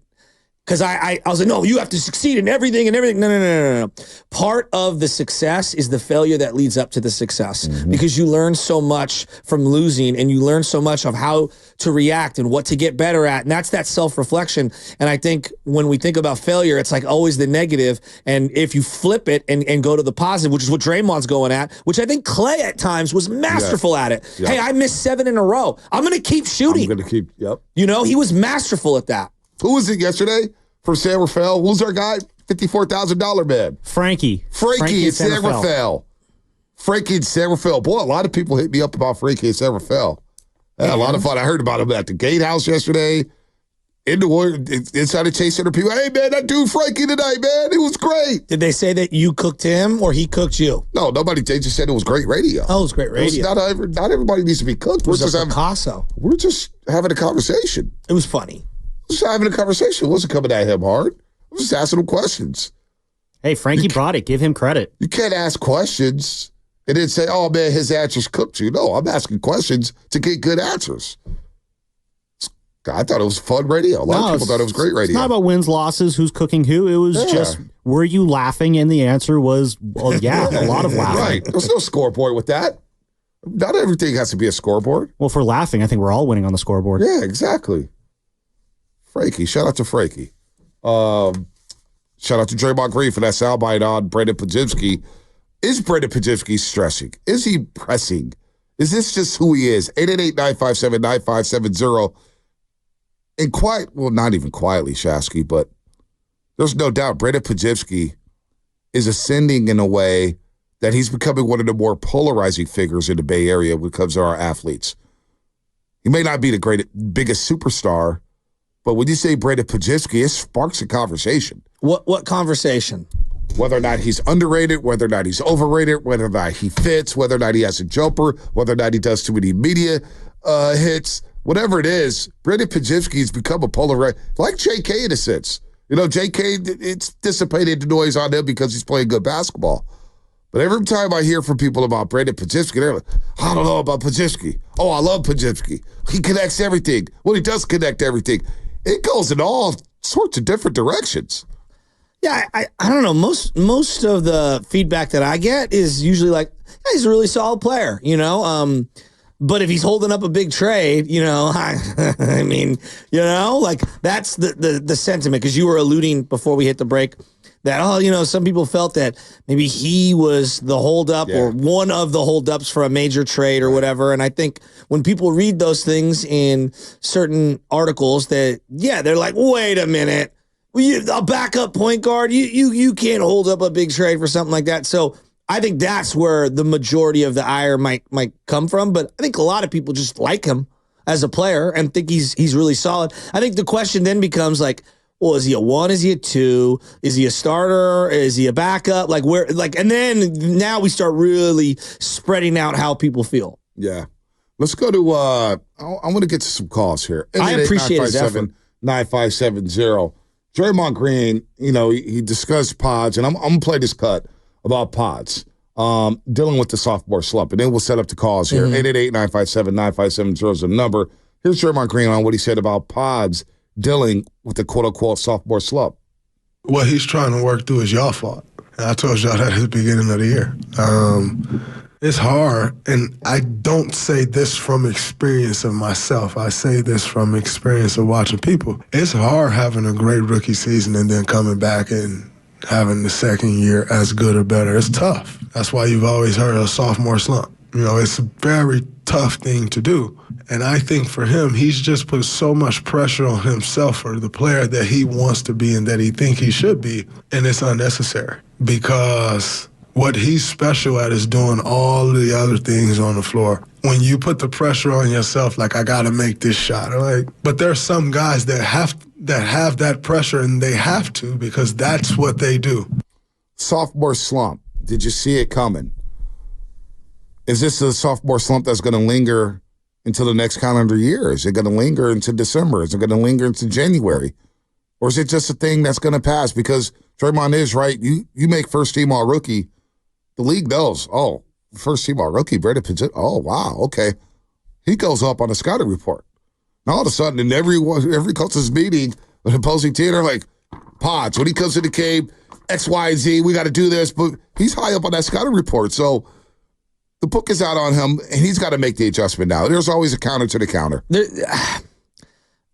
because I was like, no, you have to succeed in everything and everything. No. Part of the success is the failure that leads up to the success, because you learn so much from losing, and you learn so much of how to react and what to get better at. And that's that self-reflection. And I think when we think about failure, it's like always the negative. And if you flip it and go to the positive, which is what Draymond's going at, which I think Clay at times was masterful at it. Yep. Hey, I missed 7 in a row. I'm going to keep shooting. Yep. You know, he was masterful at that. Who was it yesterday for San Rafael? Who's our guy? $54,000 man. Frankie in San Rafael. Frankie in San Rafael. Boy, a lot of people hit me up about Frankie in San Rafael. A lot of fun. I heard about him at the Gatehouse yesterday. Inside the Chase Center, people, hey, man, that dude Frankie tonight, man, it was great. Did they say that you cooked him or he cooked you? No, nobody. They just said it was great radio. Oh, it was great radio. Not everybody needs to be cooked. It was Picasso. We're just having a conversation. It was funny. Just having a conversation. It wasn't coming at him hard. I was just asking him questions. Hey, Frankie brought it. Give him credit. You can't ask questions and then say, oh, man, his answers cooked you. No, I'm asking questions to get good answers. I thought it was fun radio. A lot of people thought it was great radio. It's not about wins, losses, who's cooking who. It was just, were you laughing? And the answer was, well, yeah, a lot of laughing. Right. There's no scoreboard with that. Not everything has to be a scoreboard. Well, for laughing, I think we're all winning on the scoreboard. Yeah, exactly. Frankie. Shout out to Frankie. Shout out to Draymond Green for that soundbite on Brandin Podziemski. Is Brandin Podziemski stressing? Is he pressing? Is this just who he is? 888-957-9570. And not even quietly, Shasky, but there's no doubt Brandin Podziemski is ascending in a way that he's becoming one of the more polarizing figures in the Bay Area when it comes to our athletes. He may not be the biggest superstar, but when you say Brandin Podziemski, it sparks a conversation. What conversation? Whether or not he's underrated, whether or not he's overrated, whether or not he fits, whether or not he has a jumper, whether or not he does too many media hits, whatever it is, Brandin Podziemski has become a polar, like J.K. in a sense. You know, J.K., it's dissipated the noise on him because he's playing good basketball. But every time I hear from people about Brandin Podziemski, they're like, I don't know about Podziemski. Oh, I love Podziemski. He connects everything. Well, he does connect everything. It goes in all sorts of different directions. Yeah, I don't know. Most of the feedback that I get is usually like, hey, he's a really solid player, you know? But if he's holding up a big trade, you know, I mean, you know, like that's the sentiment, because you were alluding before we hit the break that, oh, you know, some people felt that maybe he was the holdup or one of the holdups for a major trade or whatever. And I think when people read those things in certain articles that, they're like, wait a minute, a backup point guard, you can't hold up a big trade for something like that. So I think that's where the majority of the ire might come from. But I think a lot of people just like him as a player and think he's really solid. I think the question then becomes like, well, is he a 1? Is he a 2? Is he a starter? Is he a backup? Like where? Like, and then now we start really spreading out how people feel. Yeah, let's go to. I want to get to some calls here. I appreciate his effort. 9570. Draymond Green, he discussed Podz, and I'm gonna play this cut about Podz dealing with the sophomore slump, and then we'll set up the calls here. 888-957-9570 is the number. Here's Draymond Green on what he said about Podz dealing with the quote-unquote sophomore slump. What he's trying to work through is y'all fault. And I told y'all that at the beginning of the year. It's hard, and I don't say this from experience of myself. I say this from experience of watching people. It's hard having a great rookie season and then coming back and having the second year as good or better. It's tough. That's why you've always heard of a sophomore slump. It's a very tough thing to do. And I think for him, he's just put so much pressure on himself for the player that he wants to be and that he thinks he should be, and it's unnecessary because what he's special at is doing all the other things on the floor. When you put the pressure on yourself, like, I got to make this shot, right? But there are some guys that have that pressure, and they have to because that's what they do. Sophomore slump. Did you see it coming? Is this a sophomore slump that's going to linger until the next calendar year? Is it going to linger into December? Is it going to linger into January? Or is it just a thing that's going to pass? Because Draymond is right. You make first-team all-rookie, the league knows, first-team all-rookie, Brandin Podziemski. Oh, wow, okay. He goes up on a scouting report. Now, all of a sudden, in every coach's meeting, an opposing team are like, Podz, when he comes to the game, X, Y, and Z, we got to do this. But he's high up on that scouting report. So the book is out on him, and he's got to make the adjustment now. There's always a counter to the counter.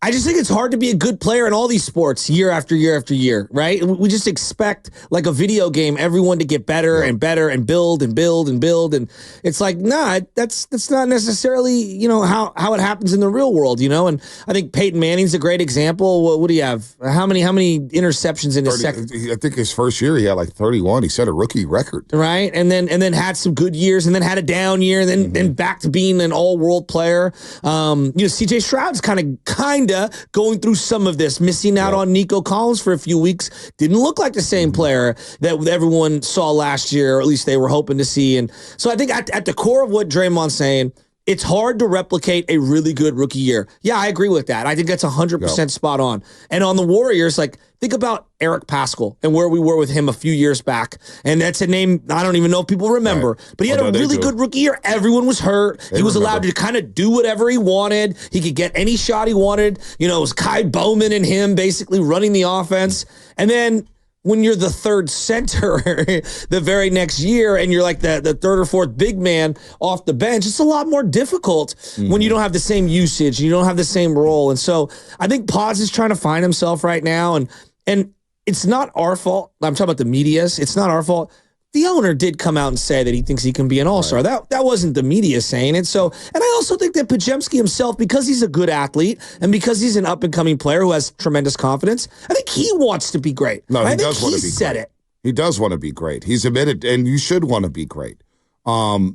I just think it's hard to be a good player in all these sports year after year after year, right? We just expect, like a video game, everyone to get better and better and build and build and build. And it's like, nah, that's not necessarily, how it happens in the real world, And I think Peyton Manning's a great example. What do you have? How many interceptions in his second? I think his first year he had like 31. He set a rookie record. Right. And then had some good years and then had a down year and then back to being an all-world player. CJ Stroud's kind of going through some of this, missing out on Nico Collins for a few weeks. Didn't look like the same player that everyone saw last year, or at least they were hoping to see. And so I think at the core of what Draymond's saying, it's hard to replicate a really good rookie year. Yeah, I agree with that. I think that's 100% spot on. And on the Warriors, think about Eric Paschall and where we were with him a few years back. And that's a name I don't even know if people remember. Right. But he had a really good rookie year. Everyone was hurt. He was allowed to kind of do whatever he wanted. He could get any shot he wanted. It was Kai Bowman and him basically running the offense. And then when you're the third center the very next year and you're like the third or fourth big man off the bench, it's a lot more difficult when you don't have the same usage, you don't have the same role. And so I think Podz is trying to find himself right now, and it's not our fault. I'm talking about the media's. It's not our fault. The owner did come out and say that he thinks he can be an all-star. Right. That wasn't the media saying it. So, and I also think that Podziemski himself, because he's a good athlete and because he's an up-and-coming player who has tremendous confidence, I think he wants to be great. No, he does want to be great. He does want to be great. He's admitted, and you should want to be great. I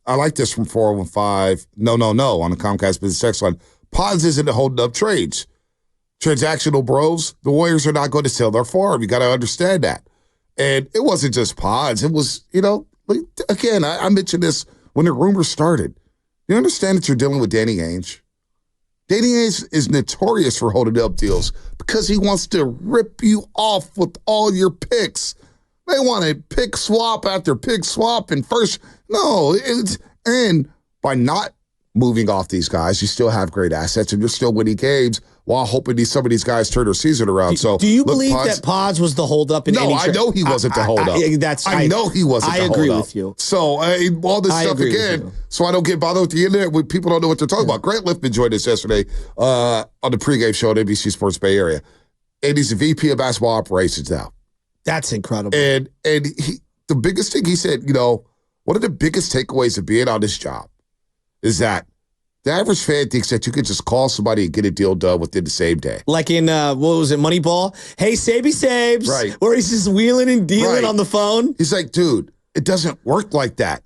like this from 415. No, on the Comcast Business Text line. Podz isn't holding up trades. Transactional bros, the Warriors are not going to sell their farm. You got to understand that. And it wasn't just Podz. It was, again, I mentioned this when the rumors started. You understand that you're dealing with Danny Ainge? Danny Ainge is notorious for holding up deals because he wants to rip you off with all your picks. They want a pick swap after pick swap and first. No, and by not moving off these guys, you still have great assets and you're still winning games while hoping some of these guys turn their season around. So, do you believe that Podz was the holdup in any trade? No, I know he wasn't the holdup. I know he wasn't the holdup. I agree with you. So, all this stuff again, so I don't get bothered with the internet when people don't know what they're talking about. Grant Liftman joined us yesterday on the pregame show at NBC Sports Bay Area. And he's the VP of basketball operations now. That's incredible. And the biggest thing he said, one of the biggest takeaways of being on this job is that the average fan thinks that you can just call somebody and get a deal done within the same day. Like in, what was it, Moneyball? Hey, Sabes. Right. Where he's just wheeling and dealing on the phone. He's like, dude, it doesn't work like that.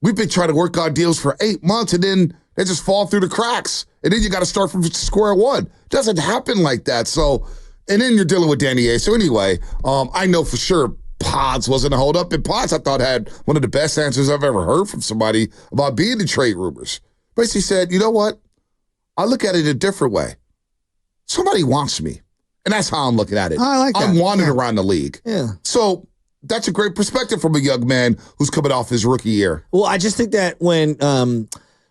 We've been trying to work on deals for 8 months, and then they just fall through the cracks. And then you got to start from square one. It doesn't happen like that. So, and then you're dealing with Danny A. So anyway, I know for sure Podz wasn't a holdup. And Podz, I thought, had one of the best answers I've ever heard from somebody about being in trade rumors. Basically said, you know what? I look at it a different way. Somebody wants me. And that's how I'm looking at it. I like that. I'm wanted around the league. Yeah. So that's a great perspective from a young man who's coming off his rookie year. Well, I just think that when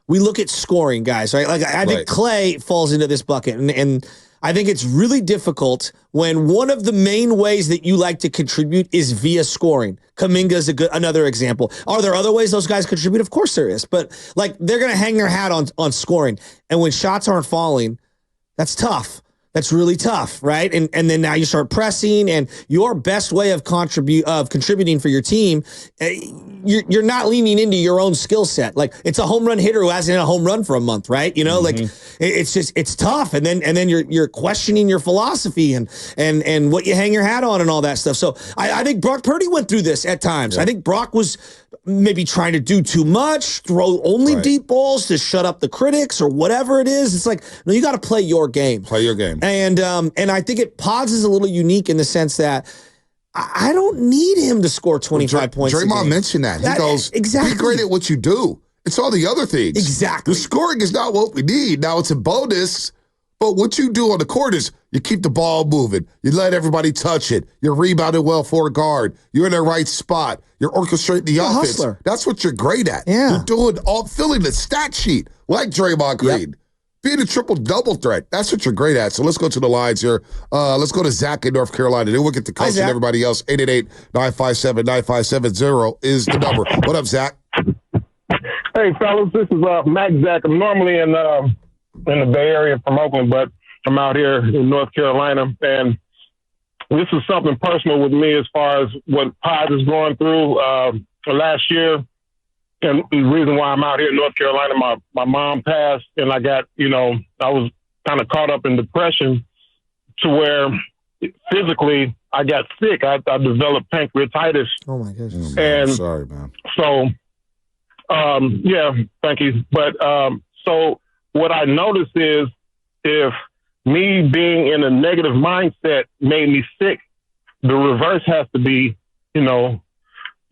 we look at scoring, guys, right? Like I think Clay falls into this bucket, and I think it's really difficult when one of the main ways that you like to contribute is via scoring. Kuminga is another example. Are there other ways those guys contribute? Of course there is, but like they're going to hang their hat on scoring, and when shots aren't falling, that's tough. That's really tough, right? And then now you start pressing, and your best way of contributing for your team, you're not leaning into your own skill set. Like it's a home run hitter who hasn't hit a home run for a month, right? You know, like it's tough, and then you're questioning your philosophy and what you hang your hat on and all that stuff. So I think Brock Purdy went through this at times. Yeah. I think Brock was maybe trying to do too much, throw only deep balls to shut up the critics or whatever it is. It's like, no, you got to play your game. Play your game. And I think Podz is a little unique in the sense that I don't need him to score 25 points. Draymond mentioned that. He goes, exactly. Be great at what you do. It's all the other things. Exactly. The scoring is not what we need. Now it's a bonus, but what you do on the court is you keep the ball moving. You let everybody touch it. You're rebounding well for a guard. You're in the right spot. You're orchestrating the offense. Hustler. That's what you're great at. Yeah. You're doing filling the stat sheet like Draymond Green. Yep. Being a triple-double threat, that's what you're great at. So let's go to the lines here. Let's go to Zach in North Carolina. Then we'll get the coach and everybody else. 888-957-9570 is the number. What up, Zach? Hey, fellas. This is Mac Zach. I'm normally in the Bay Area from Oakland, but I'm out here in North Carolina. And this is something personal with me as far as what Podz is going through last year. And the reason why I'm out here in North Carolina, my mom passed, and I got, I was kind of caught up in depression to where physically I got sick. I developed pancreatitis. Oh, my goodness. And sorry, man. So, yeah, thank you. But so what I noticed is if me being in a negative mindset made me sick, the reverse has to be,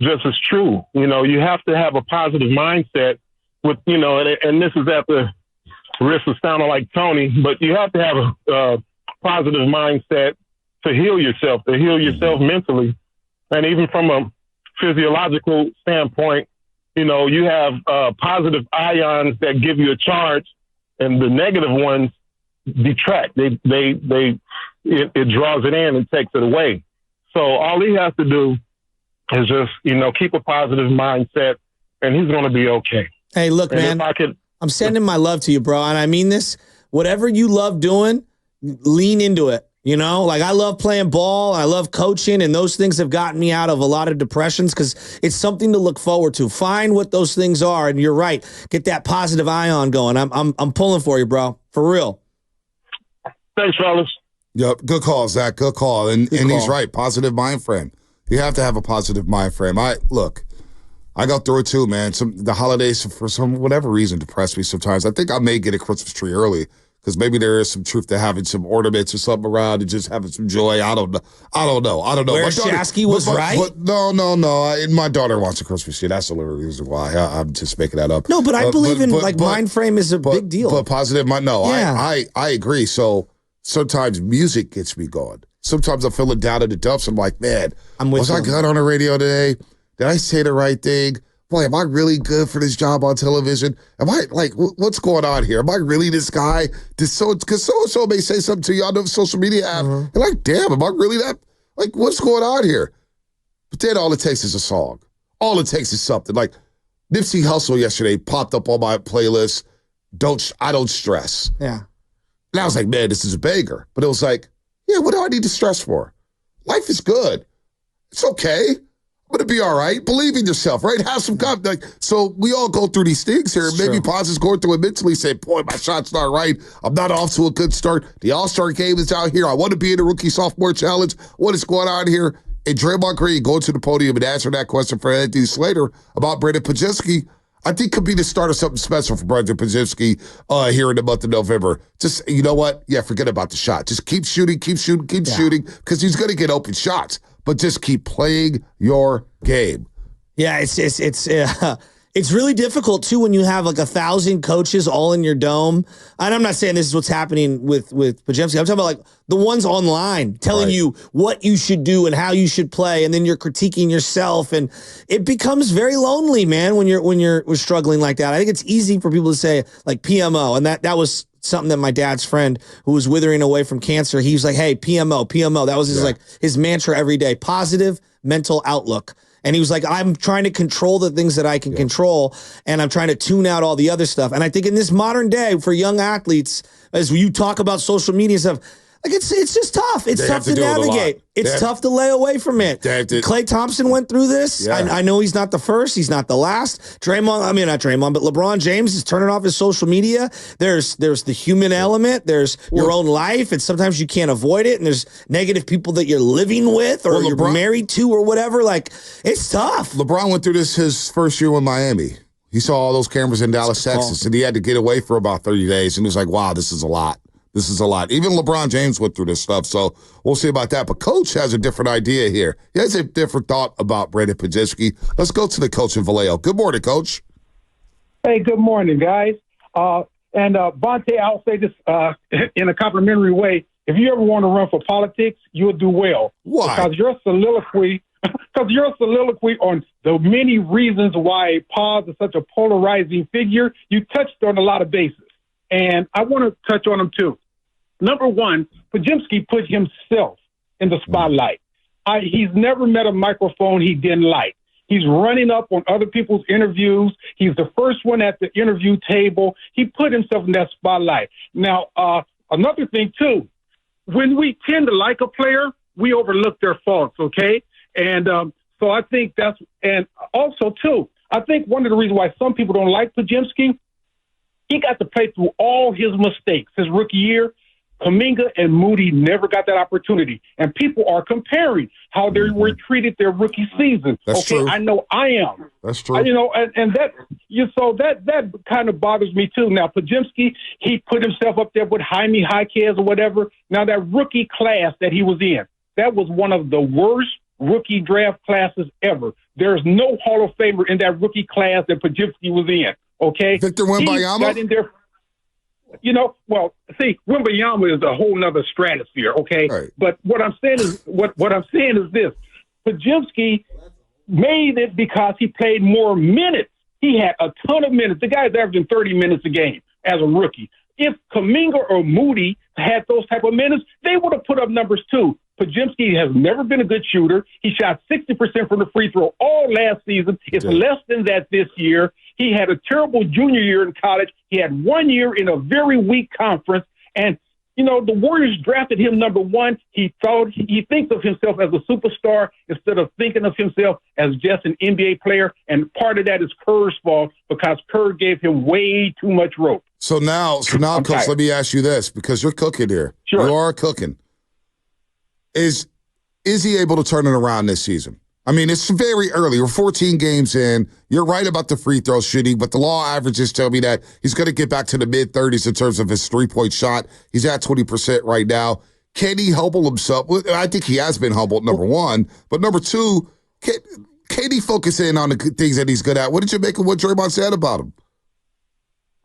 just as true. You have to have a positive mindset with, and this is at the risk of sounding like Tony, but you have to have a positive mindset to heal yourself mentally. And even from a physiological standpoint, you have positive ions that give you a charge, and the negative ones detract. It draws it in and takes it away. So all he has to do is just, keep a positive mindset, and he's going to be okay. Hey, look, man, I'm sending my love to you, bro. And I mean this, whatever you love doing, lean into it. Like I love playing ball. I love coaching, and those things have gotten me out of a lot of depressions because it's something to look forward to. Find what those things are. And you're right. Get that positive ion going. I'm pulling for you, bro. For real. Thanks, fellas. Yep. Good call, Zach. Good call. And he's right. Positive mind frame. You have to have a positive mind frame. I go through it too, man. The holidays, for some whatever reason, depress me sometimes. I think I may get a Christmas tree early because maybe there is some truth to having some ornaments or something around and just having some joy. I don't know. Where Shasky was right? But no. My daughter wants a Christmas tree. That's the only reason why. I'm just making that up. No, but I believe mind frame is a big deal. But positive mind, no. Yeah. I agree. So sometimes music gets me going. Sometimes I'm feeling down in the dumps. I'm like, man, was I good on the radio today? Did I say the right thing? Boy, am I really good for this job on television? Am I, what's going on here? Am I really this guy? Because so-and-so may say something to you on the social media app. And like, damn, am I really that? Like, what's going on here? But then all it takes is a song. All it takes is something. Like, Nipsey Hussle yesterday popped up on my playlist, I Don't Stress. Yeah. And I was like, man, this is a banger. But it was like, yeah, what do I need to stress for? Life is good. It's okay. I'm going to be all right. Believe in yourself, right? Have some confidence. So we all go through these things here. Maybe Podz is going through it mentally, say, boy, my shot's not right. I'm not off to a good start. The All-Star game is out here. I want to be in the Rookie Sophomore Challenge. What is going on here? and Draymond Green going to the podium and answering that question for Anthony Slater about Brandin Podziemski, I think could be the start of something special for Brandin Podziemski here in the month of November. Just, you know what? Yeah, forget about the shot. Just keep shooting, shooting, because he's going to get open shots. But just keep playing your game. Yeah, it's really difficult, too, when you have like 1,000 coaches all in your dome. And I'm not saying this is what's happening with Podziemski. I'm talking about like the ones online telling you what you should do and how you should play, and then you're critiquing yourself. And it becomes very lonely, man, when you're struggling like that. I think it's easy for people to say like PMO, and that was something that my dad's friend who was withering away from cancer, he was like, hey, PMO. That was his mantra every day, positive mental outlook. And he was like, I'm trying to control the things that I can control, and I'm trying to tune out all the other stuff. And I think in this modern day for young athletes, as you talk about social media and stuff, like it's just tough. It's tough to navigate. It's tough to lay away from it. Klay Thompson went through this. Yeah. I know he's not the first. He's not the last. Not Draymond, but LeBron James is turning off his social media. There's the human element. There's your own life, and sometimes you can't avoid it. And there's negative people that you're living with or you're married to or whatever. Like, it's tough. LeBron went through this his first year in Miami. He saw all those cameras in Dallas, Texas, and he had to get away for about 30 days. And he was like, wow, this is a lot. This is a lot. Even LeBron James went through this stuff, so we'll see about that. But Coach has a different idea here. He has a different thought about Brandin Podziemski. Let's go to the coach in Vallejo. Good morning, Coach. Hey, good morning, guys. Bonta, I'll say this in a complimentary way. If you ever want to run for politics, you'll do well. Why? Because your soliloquy on the many reasons why Podz is such a polarizing figure, you touched on a lot of bases. And I want to touch on them, too. Number one, Podziemski put himself in the spotlight. He's never met a microphone he didn't like. He's running up on other people's interviews. He's the first one at the interview table. He put himself in that spotlight. Now, another thing, too, when we tend to like a player, we overlook their faults, okay? And so I think that's – and also, too, I think one of the reasons why some people don't like Podziemski, he got to play through all his mistakes his rookie year. Kuminga and Moody never got that opportunity. And people are comparing how they were treated their rookie season. That's true. I know I am. That's true. So that kind of bothers me too. Now, Podziemski, he put himself up there with Jaime Jaquez or whatever. Now, that rookie class that he was in, that was one of the worst rookie draft classes ever. There's no Hall of Famer in that rookie class that Podziemski was in. Okay, Victor Wembanyama. Got in there. Wembanyama is a whole nother stratosphere. Okay, right. But what I'm saying is this: Podziemski made it because he played more minutes. He had a ton of minutes. The guy's averaging 30 minutes a game as a rookie. If Kuminga or Moody had those type of minutes, they would have put up numbers too. Podziemski has never been a good shooter. He shot 60% from the free throw all last season. It's less than that this year. He had a terrible junior year in college. He had 1 year in a very weak conference. And, the Warriors drafted him number one. He thinks of himself as a superstar instead of thinking of himself as just an NBA player. And part of that is Kerr's fault because Kerr gave him way too much rope. So now, Coach, let me ask you this, because you're cooking here. Sure. You are cooking. Is he able to turn it around this season? I mean, it's very early. We're 14 games in. You're right about the free throw shooting, but the law averages tell me that he's going to get back to the mid-30s in terms of his three-point shot. He's at 20% right now. Can he humble himself? I think he has been humbled, number one. But number two, can he focus in on the things that he's good at? What did you make of what Draymond said about him?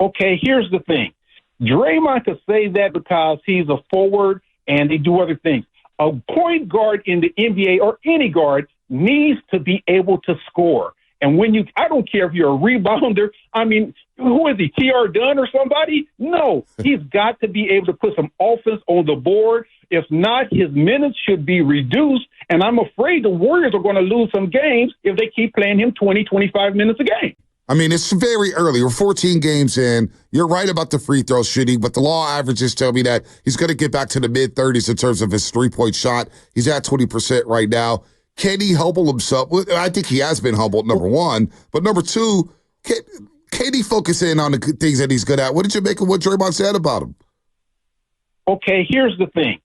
Okay, here's the thing. Draymond could say that because he's a forward and they do other things. A point guard in the NBA or any guard needs to be able to score. And I don't care if you're a rebounder. I mean, who is he, T.R. Dunn or somebody? No, he's got to be able to put some offense on the board. If not, his minutes should be reduced. And I'm afraid the Warriors are going to lose some games if they keep playing him 20, 25 minutes a game. I mean, it's very early. We're 14 games in. You're right about the free throw shooting, but the law averages tell me that he's going to get back to the mid-30s in terms of his three-point shot. He's at 20% right now. Can he humble himself? I think he has been humbled, number one. But number two, can he focus in on the things that he's good at? What did you make of what Draymond said about him? Okay, here's the thing.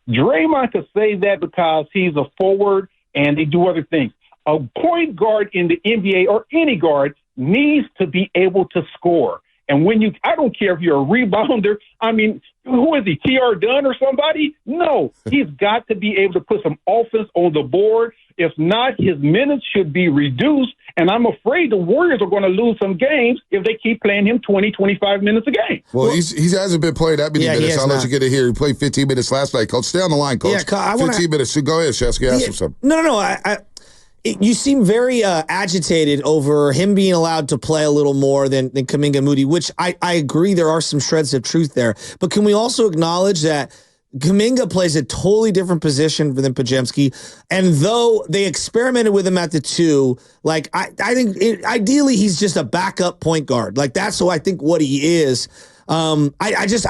Draymond could say that because he's a forward and they do other things. A point guard in the NBA or any guard needs to be able to score. And I don't care if you're a rebounder. I mean, who is he, T.R. Dunn or somebody? No, he's got to be able to put some offense on the board. If not, his minutes should be reduced. And I'm afraid the Warriors are going to lose some games if they keep playing him 20, 25 minutes a game. Well, he hasn't been playing that many minutes. I'll let you get it here. He played 15 minutes last night, Coach. Stay on the line, Coach. Yeah, 15 minutes. Go ahead, Shasky. Ask him something. No. You seem very agitated over him being allowed to play a little more than Kuminga and Moody, which I agree there are some shreds of truth there. But can we also acknowledge that Kuminga plays a totally different position than Podziemski, and though they experimented with him at the 2, like I think ideally he's just a backup point guard. Like that's I think what he is. I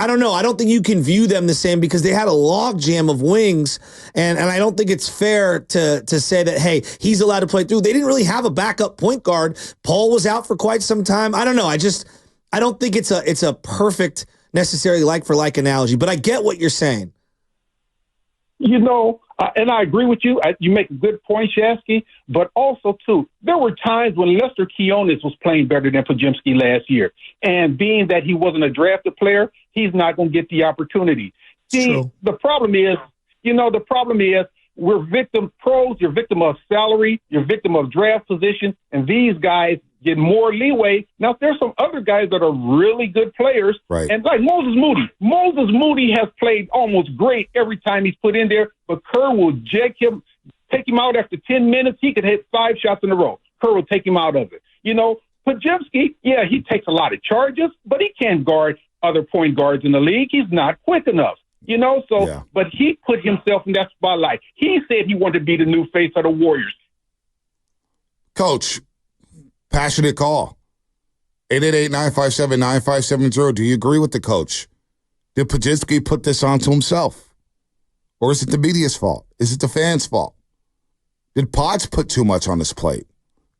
don't know. I don't think you can view them the same because they had a log jam of wings, and I don't think it's fair to say that, hey, he's allowed to play through. They didn't really have a backup point guard. Paul was out for quite some time. I don't know. I don't think it's a perfect necessarily like for like analogy, but I get what you're saying. You know, and I agree with you. You make a good point, Shasky. But also, too, there were times when Lester Quinones was playing better than Podziemski last year. And being that he wasn't a drafted player, he's not going to get the opportunity. See, the problem is, we're pros, you're victim of salary, you're victim of draft position, and these guys get more leeway. Now, there's some other guys that are really good players, right? And like Moses Moody has played almost great every time he's put in there, but Kerr will take him out after 10 minutes. He could hit 5 shots in a row. Kerr will take him out of it. You know, Podziemski, yeah, he takes a lot of charges, but he can't guard other point guards in the league. He's not quick enough. You know, but he put himself in that spotlight. He said he wanted to be the new face of the Warriors. Coach, passionate call. 888-957-9570. Do you agree with the coach? Did Podziemski put this onto himself? Or is it the media's fault? Is it the fans' fault? Did Podz put too much on his plate?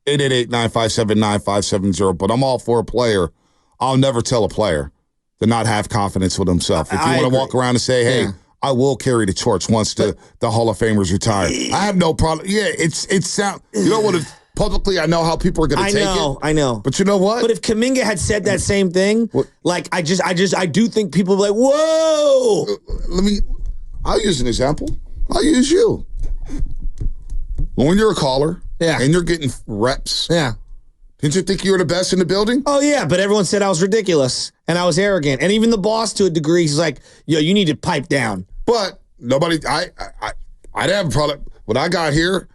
888-957-9570. But I'm all for a player. I'll never tell a player to not have confidence with himself. If you want to walk around and say, hey, I will carry the torch once the Hall of Famers retire. I have no problem. Yeah, it's you know what? Publicly, I know how people are going to take it. I know. But you know what? But if Kuminga had said that same thing, like I do think people would be like, whoa. I'll use an example. I'll use you. When you're a caller and you're getting reps, didn't you think you were the best in the building? Oh, yeah, but everyone said I was ridiculous and I was arrogant. And even the boss, to a degree, he's like, yo, you need to pipe down. But nobody, I didn't have a problem. When I got here,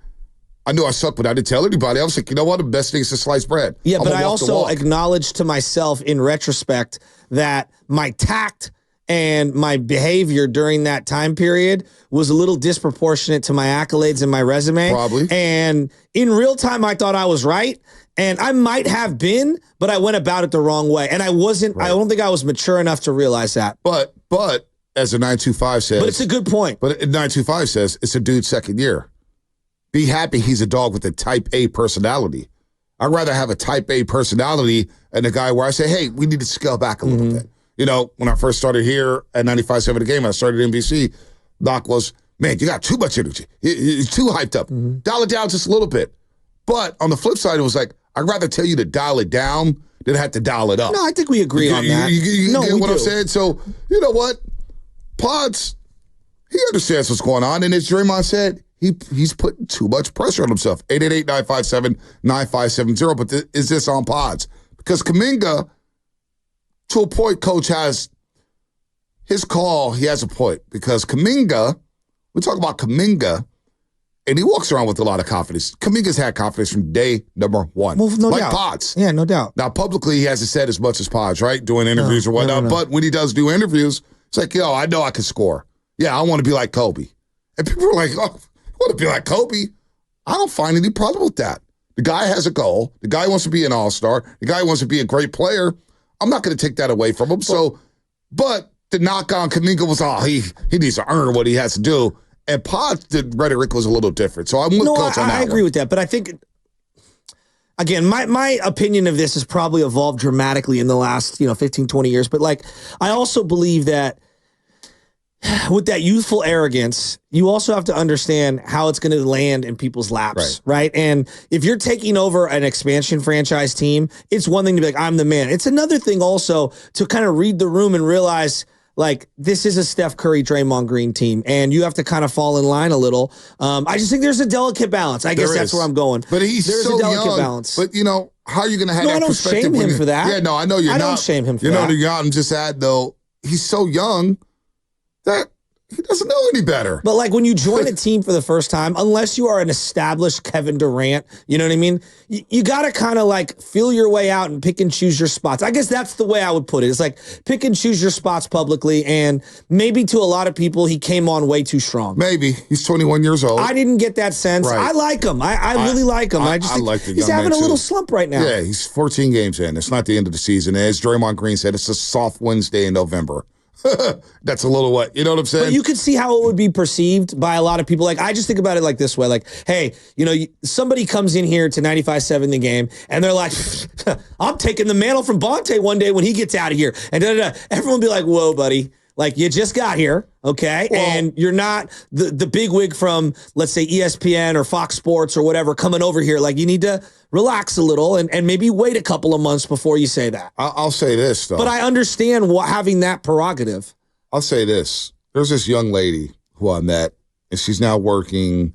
I knew I sucked, but I didn't tell anybody. I was like, you know what? The best thing is to slice bread. Yeah, but I also acknowledged to myself in retrospect that my tact and my behavior during that time period was a little disproportionate to my accolades and my resume. Probably. And in real time, I thought I was right. And I might have been, but I went about it the wrong way. And I wasn't, I don't think I was mature enough to realize that. But as a 925 says. But it's a good point. But 925 says it's a dude's second year. Be happy he's a dog with a type A personality. I'd rather have a type A personality and a guy where I say, hey, we need to scale back a little bit. You know, when I first started here at 95.7 The Game, I started at NBC, Doc was, man, you got too much energy. You're too hyped up. Dial it down just a little bit. But on the flip side, it was like, I'd rather tell you to dial it down than have to dial it up. No, I think we agree on that. You get what I'm saying? So, you know what? Podz, he understands what's going on. And as Draymond said, he's putting too much pressure on himself. 888-957-9570. But is this on Podz? Because Kuminga, to a point, Coach has his call. He has a point. Because Kuminga, we talk about Kuminga, and he walks around with a lot of confidence. Kuminga's had confidence from day number one. Well, no like doubt. Podz. Yeah, no doubt. Now, publicly, he hasn't said as much as Podz, right? Doing interviews or whatnot. No. But when he does do interviews, it's like, yo, I know I can score. Yeah, I want to be like Kobe. And people are like, oh, I want to be like Kobe. I don't find any problem with that. The guy has a goal. The guy wants to be an all-star. The guy wants to be a great player. I'm not going to take that away from him. But the knock on Kuminga was, he needs to earn what he has to do. And Podz, the rhetoric was a little different. So I'm with Coach on that. I agree with that. But I think, again, my opinion of this has probably evolved dramatically in the last 15, 20 years. But like, I also believe that with that youthful arrogance, you also have to understand how it's going to land in people's laps, right? And if you're taking over an expansion franchise team, it's one thing to be like, I'm the man. It's another thing also to kind of read the room and realize, like, this is a Steph Curry, Draymond Green team, and you have to kind of fall in line a little. I just think there's a delicate balance. I guess that's where I'm going. But there's so a delicate young, balance. But, how are you going to have that perspective? I don't shame him for that. Yeah, no, I know you're not. I don't shame him for that. You're not. I'm just sad, though, he's so young that he doesn't know any better. But like when you join a team for the first time, unless you are an established Kevin Durant, you know what I mean? You got to kind of like feel your way out and pick and choose your spots. I guess that's the way I would put it. It's like pick and choose your spots publicly. And maybe to a lot of people, he came on way too strong. Maybe. He's 21 years old. I didn't get that sense. Right. I like him. I really like him. I just think like the he's young having man a little too. slump right now. Yeah, he's 14 games in. It's not the end of the season. As Draymond Green said, it's a soft Wednesday in November. That's a little what, you know what I'm saying? But you could see how it would be perceived by a lot of people. Like, I just think about it like this way. Like, hey, somebody comes in here to 95.7 the game, and they're like, I'm taking the mantle from Bonta one day when he gets out of here. And everyone will be like, whoa, buddy. Like, you just got here, okay? Well, and you're not the bigwig from, let's say, ESPN or Fox Sports or whatever coming over here. Like, you need to relax a little and maybe wait a couple of months before you say that. I'll say this, though. But I understand having that prerogative. I'll say this. There's this young lady who I met, and she's now working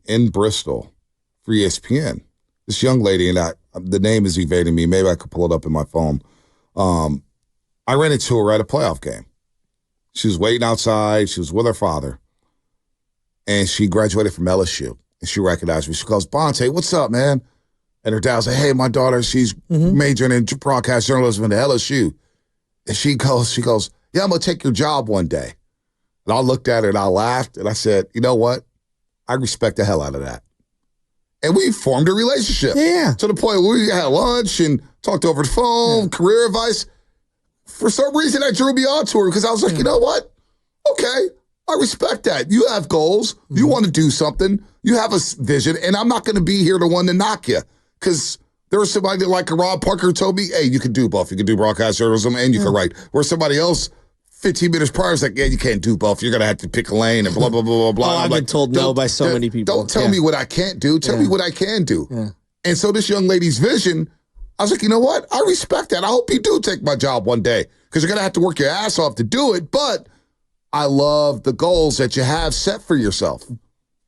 in Bristol for ESPN. This young lady, and the name is evading me. Maybe I could pull it up in my phone. I ran into her at a playoff game. She was waiting outside. She was with her father. And she graduated from LSU. And she recognized me. She goes, Bonta, what's up, man? And her dad was like, hey, my daughter, she's majoring in broadcast journalism at LSU. And she goes, yeah, I'm going to take your job one day. And I looked at her and I laughed. And I said, you know what? I respect the hell out of that. And we formed a relationship. Yeah. To the point where we had lunch and talked over the phone, career advice. For some reason, that drew me on to her because I was like, you know what? Okay, I respect that. You have goals. You want to do something. You have a vision, and I'm not going to be here the one to knock you because there was somebody like Rob Parker who told me, hey, you can do both. You can do broadcast journalism and you can write. Where somebody else 15 minutes prior was like, yeah, you can't do both. You're going to have to pick a lane and blah, blah, blah, blah, blah. I've been told no by so many people. Don't tell me what I can't do. Tell me what I can do. Yeah. And so this young lady's vision, I was like, you know what? I respect that. I hope you do take my job one day because you're going to have to work your ass off to do it. But I love the goals that you have set for yourself.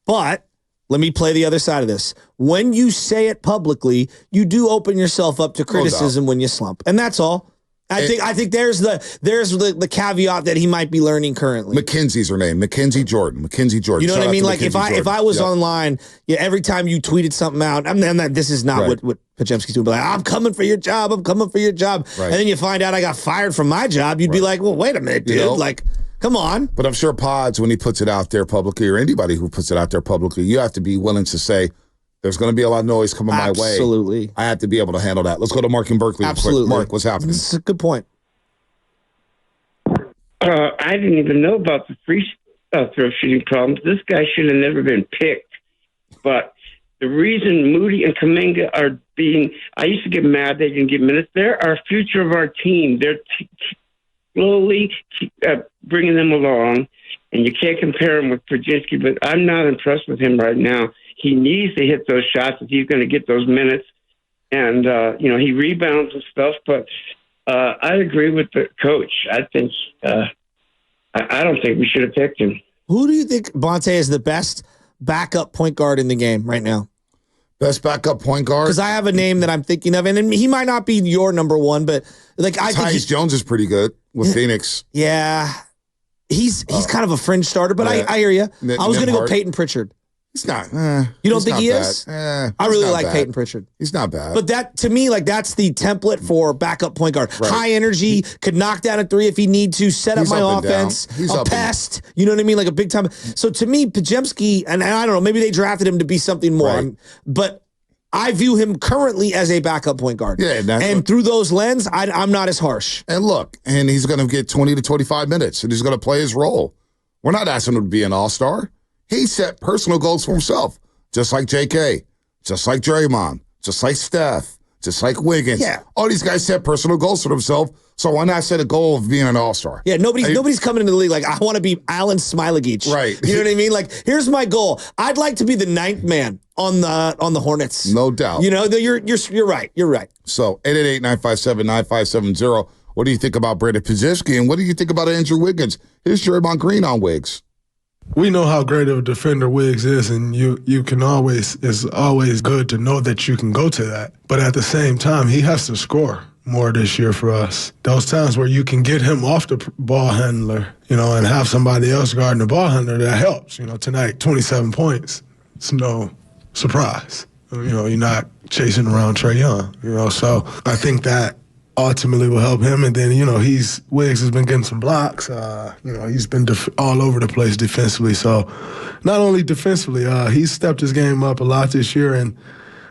But let me play the other side of this. When you say it publicly, you do open yourself up to criticism when you slump. And that's all. I think there's the caveat that he might be learning currently. Mackenzie's her name. Mackenzie Jordan. You know what I mean? Like if I was online, every time you tweeted something out, this is not what Podziemski's doing, but like, I'm coming for your job. I'm coming for your job. Right. And then you find out I got fired from my job. You'd be like, well, wait a minute, dude. Like, come on. But I'm sure Podz, when he puts it out there publicly, or anybody who puts it out there publicly, you have to be willing to say, there's going to be a lot of noise coming my way. Absolutely. I have to be able to handle that. Let's go to Mark in Berkeley. Absolutely. Quick. Mark, what's happening? This is a good point. I didn't even know about the free throw shooting problems. This guy should have never been picked. But the reason Moody and Kuminga are I used to get mad they didn't get minutes. They're our future of our team. They're slowly bringing them along, and you can't compare him with Podziemski, but I'm not impressed with him right now. He needs to hit those shots if he's going to get those minutes. And, he rebounds and stuff. But I agree with the coach. I think I don't think we should have picked him. Who do you think, Bonta, is the best backup point guard in the game right now? Best backup point guard? Because I have a name that I'm thinking of, and he might not be your number one, but like I think Tyus Jones is pretty good with Phoenix. Yeah. He's kind of a fringe starter, but I hear you. I was going to go Peyton Pritchard. He's not. You don't think he is? I really like Peyton Pritchard. He's not bad. But that, to me, like that's the template for backup point guard. Right. High energy, could knock down a three if he need to, set up my offense, a pest. You know what I mean? Like a big time. So to me, Podziemski, and I don't know, maybe they drafted him to be something more, but I view him currently as a backup point guard. Yeah, and through those lens, I'm not as harsh. And look, and he's going to get 20 to 25 minutes, and he's going to play his role. We're not asking him to be an all-star. He set personal goals for himself, just like JK, just like Draymond, just like Steph, just like Wiggins. Yeah. All these guys set personal goals for themselves, so why not set a goal of being an all-star? Yeah, nobody's coming into the league like, I want to be Alan Smilagic. Right. You know what I mean? Like, here's my goal. I'd like to be the 9th man on the Hornets. No doubt. You know, you're right. You're right. So 888-957-9570. What do you think about Brandin Podziemski, and what do you think about Andrew Wiggins? Here's Draymond Green on Wiggs. We know how great of a defender Wiggs is, and it's always good to know that you can go to that. But at the same time, he has to score more this year for us. Those times where you can get him off the ball handler, and have somebody else guarding the ball handler, that helps. Tonight, 27 points. It's no surprise. You're not chasing around Trey Young, So I think that ultimately will help him. And then, Wiggs has been getting some blocks. He's been all over the place defensively. So not only defensively, he's stepped his game up a lot this year. And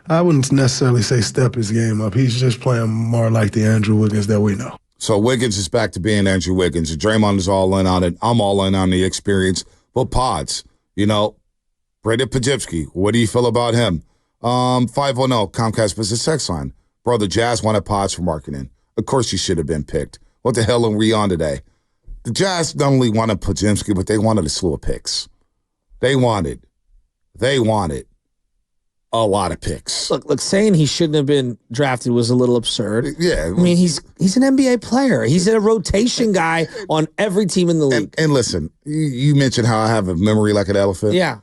I wouldn't necessarily say step his game up. He's just playing more like the Andrew Wiggins that we know. So Wiggins is back to being Andrew Wiggins. Draymond is all in on it. I'm all in on the experience. But Podz, Brandin Podziemski, what do you feel about him? 510 Comcast Business Text line. Bro, the Jazz wanted Podz for marketing. Of course he should have been picked. What the hell are we on today? The Jazz not only wanted Podziemski, but they wanted a slew of picks. They wanted a lot of picks. Look, saying he shouldn't have been drafted was a little absurd. Yeah. I mean, he's an NBA player. He's a rotation guy on every team in the league. And listen, you mentioned how I have a memory like an elephant. Yeah.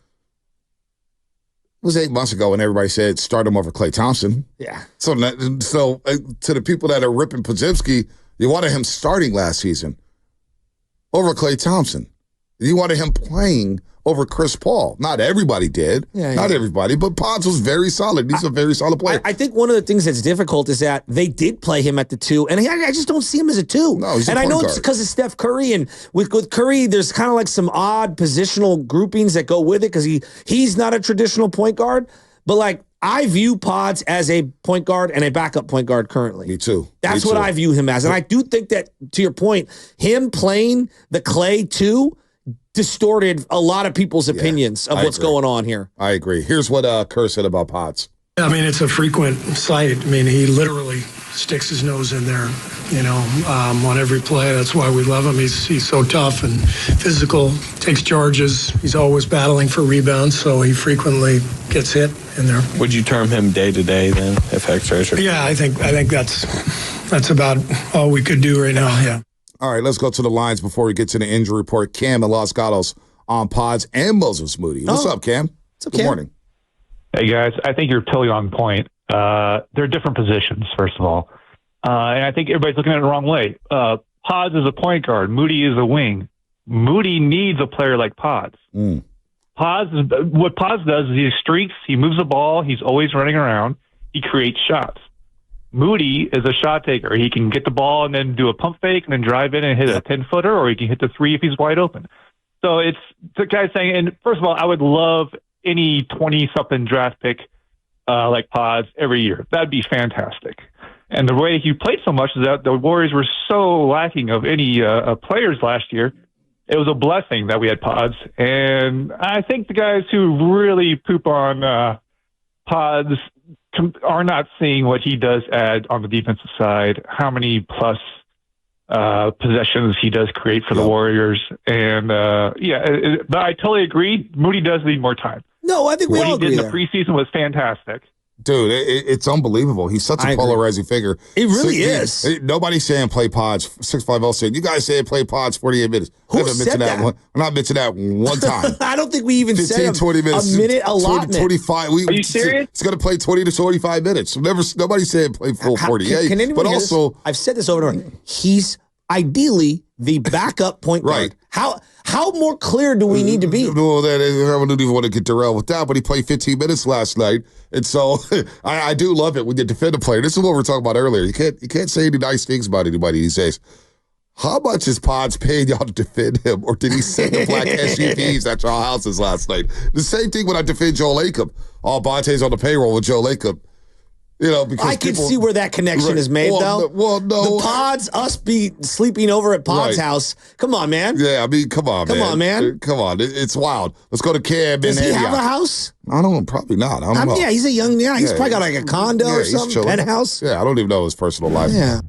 It was 8 months ago when everybody said start him over Klay Thompson. Yeah. So to the people that are ripping Podziemski, you wanted him starting last season over Klay Thompson. You wanted him playing over Chris Paul. Not everybody did. Not everybody, but Podz was very solid. He's a very solid player. I think one of the things that's difficult is that they did play him at the 2, and I just don't see him as a 2. No, he's a and I know point it's guard. because of Steph Curry, and with Curry, there's kind of like some odd positional groupings that go with it because he's not a traditional point guard, but like I view Podz as a point guard and a backup point guard currently. Me too. That's what I view him as, and I do think that, to your point, him playing the Klay 2 distorted a lot of people's opinions of what's going on here. I agree. Here's what Kerr said about Podz. I mean, it's a frequent sight. I mean, he literally sticks his nose in there, on every play. That's why we love him. He's so tough and physical, takes charges. He's always battling for rebounds, so he frequently gets hit in there. Would you term him day-to-day then, if X-rays are? Yeah, I think that's about all we could do right now, yeah. All right, let's go to the lines before we get to the injury report. Cam and Los Gatos on Podz and Moses Moody. What's up, Cam? Good morning. Hey, guys. I think you're totally on point. They're different positions, first of all. And I think everybody's looking at it the wrong way. Podz is a point guard. Moody is a wing. Moody needs a player like Podz. What Podz does is he streaks, he moves the ball, he's always running around, he creates shots. Moody is a shot taker. He can get the ball and then do a pump fake and then drive in and hit a 10-footer, or he can hit the 3 if he's wide open. So it's the guy saying, and first of all, I would love any 20-something draft pick like Podz every year. That'd be fantastic. And the way he played so much is that the Warriors were so lacking of any players last year. It was a blessing that we had Podz. And I think the guys who really poop on Podz are not seeing what he does add on the defensive side, how many plus possessions he does create for the Warriors. And, but I totally agree. Moody does need more time. No, I think we all agree. What he did in the preseason was fantastic. Dude, it's unbelievable. He's such a polarizing figure. He really is. Nobody's saying play Podz. 650 said, you guys say play Podz 48 minutes. Who said that? I'm not mentioning that one time. I don't think we even 15, said 20 minutes, a minute allotment. 25. Are you serious? It's going to play 20 to 25 minutes. Nobody said play full 48. Can anyone hear this? I've said this over and over. He's ideally the backup point guard. Right. How more clear do we need to be? No, I don't even want to get derailed with that, but he played 15 minutes last night. And so I do love it when you defend a player. This is what we were talking about earlier. You can't say any nice things about anybody these days. How much is Podz paying y'all to defend him? Or did he send the black SUVs at y'all houses last night? The same thing when I defend Joe Lacob. Bonte's on the payroll with Joe Lacob. Because I can see where that connection is made, though. No. The Podz, us be sleeping over at Pod's house. Come on, man. Yeah, I mean, come on, man. Come on. It's wild. Let's go to Cam. Does he have a house? I don't know. Probably not. I don't know. Yeah, he's a young guy. He's probably got like a condo or something, penthouse. Yeah, I don't even know his personal life. Yeah.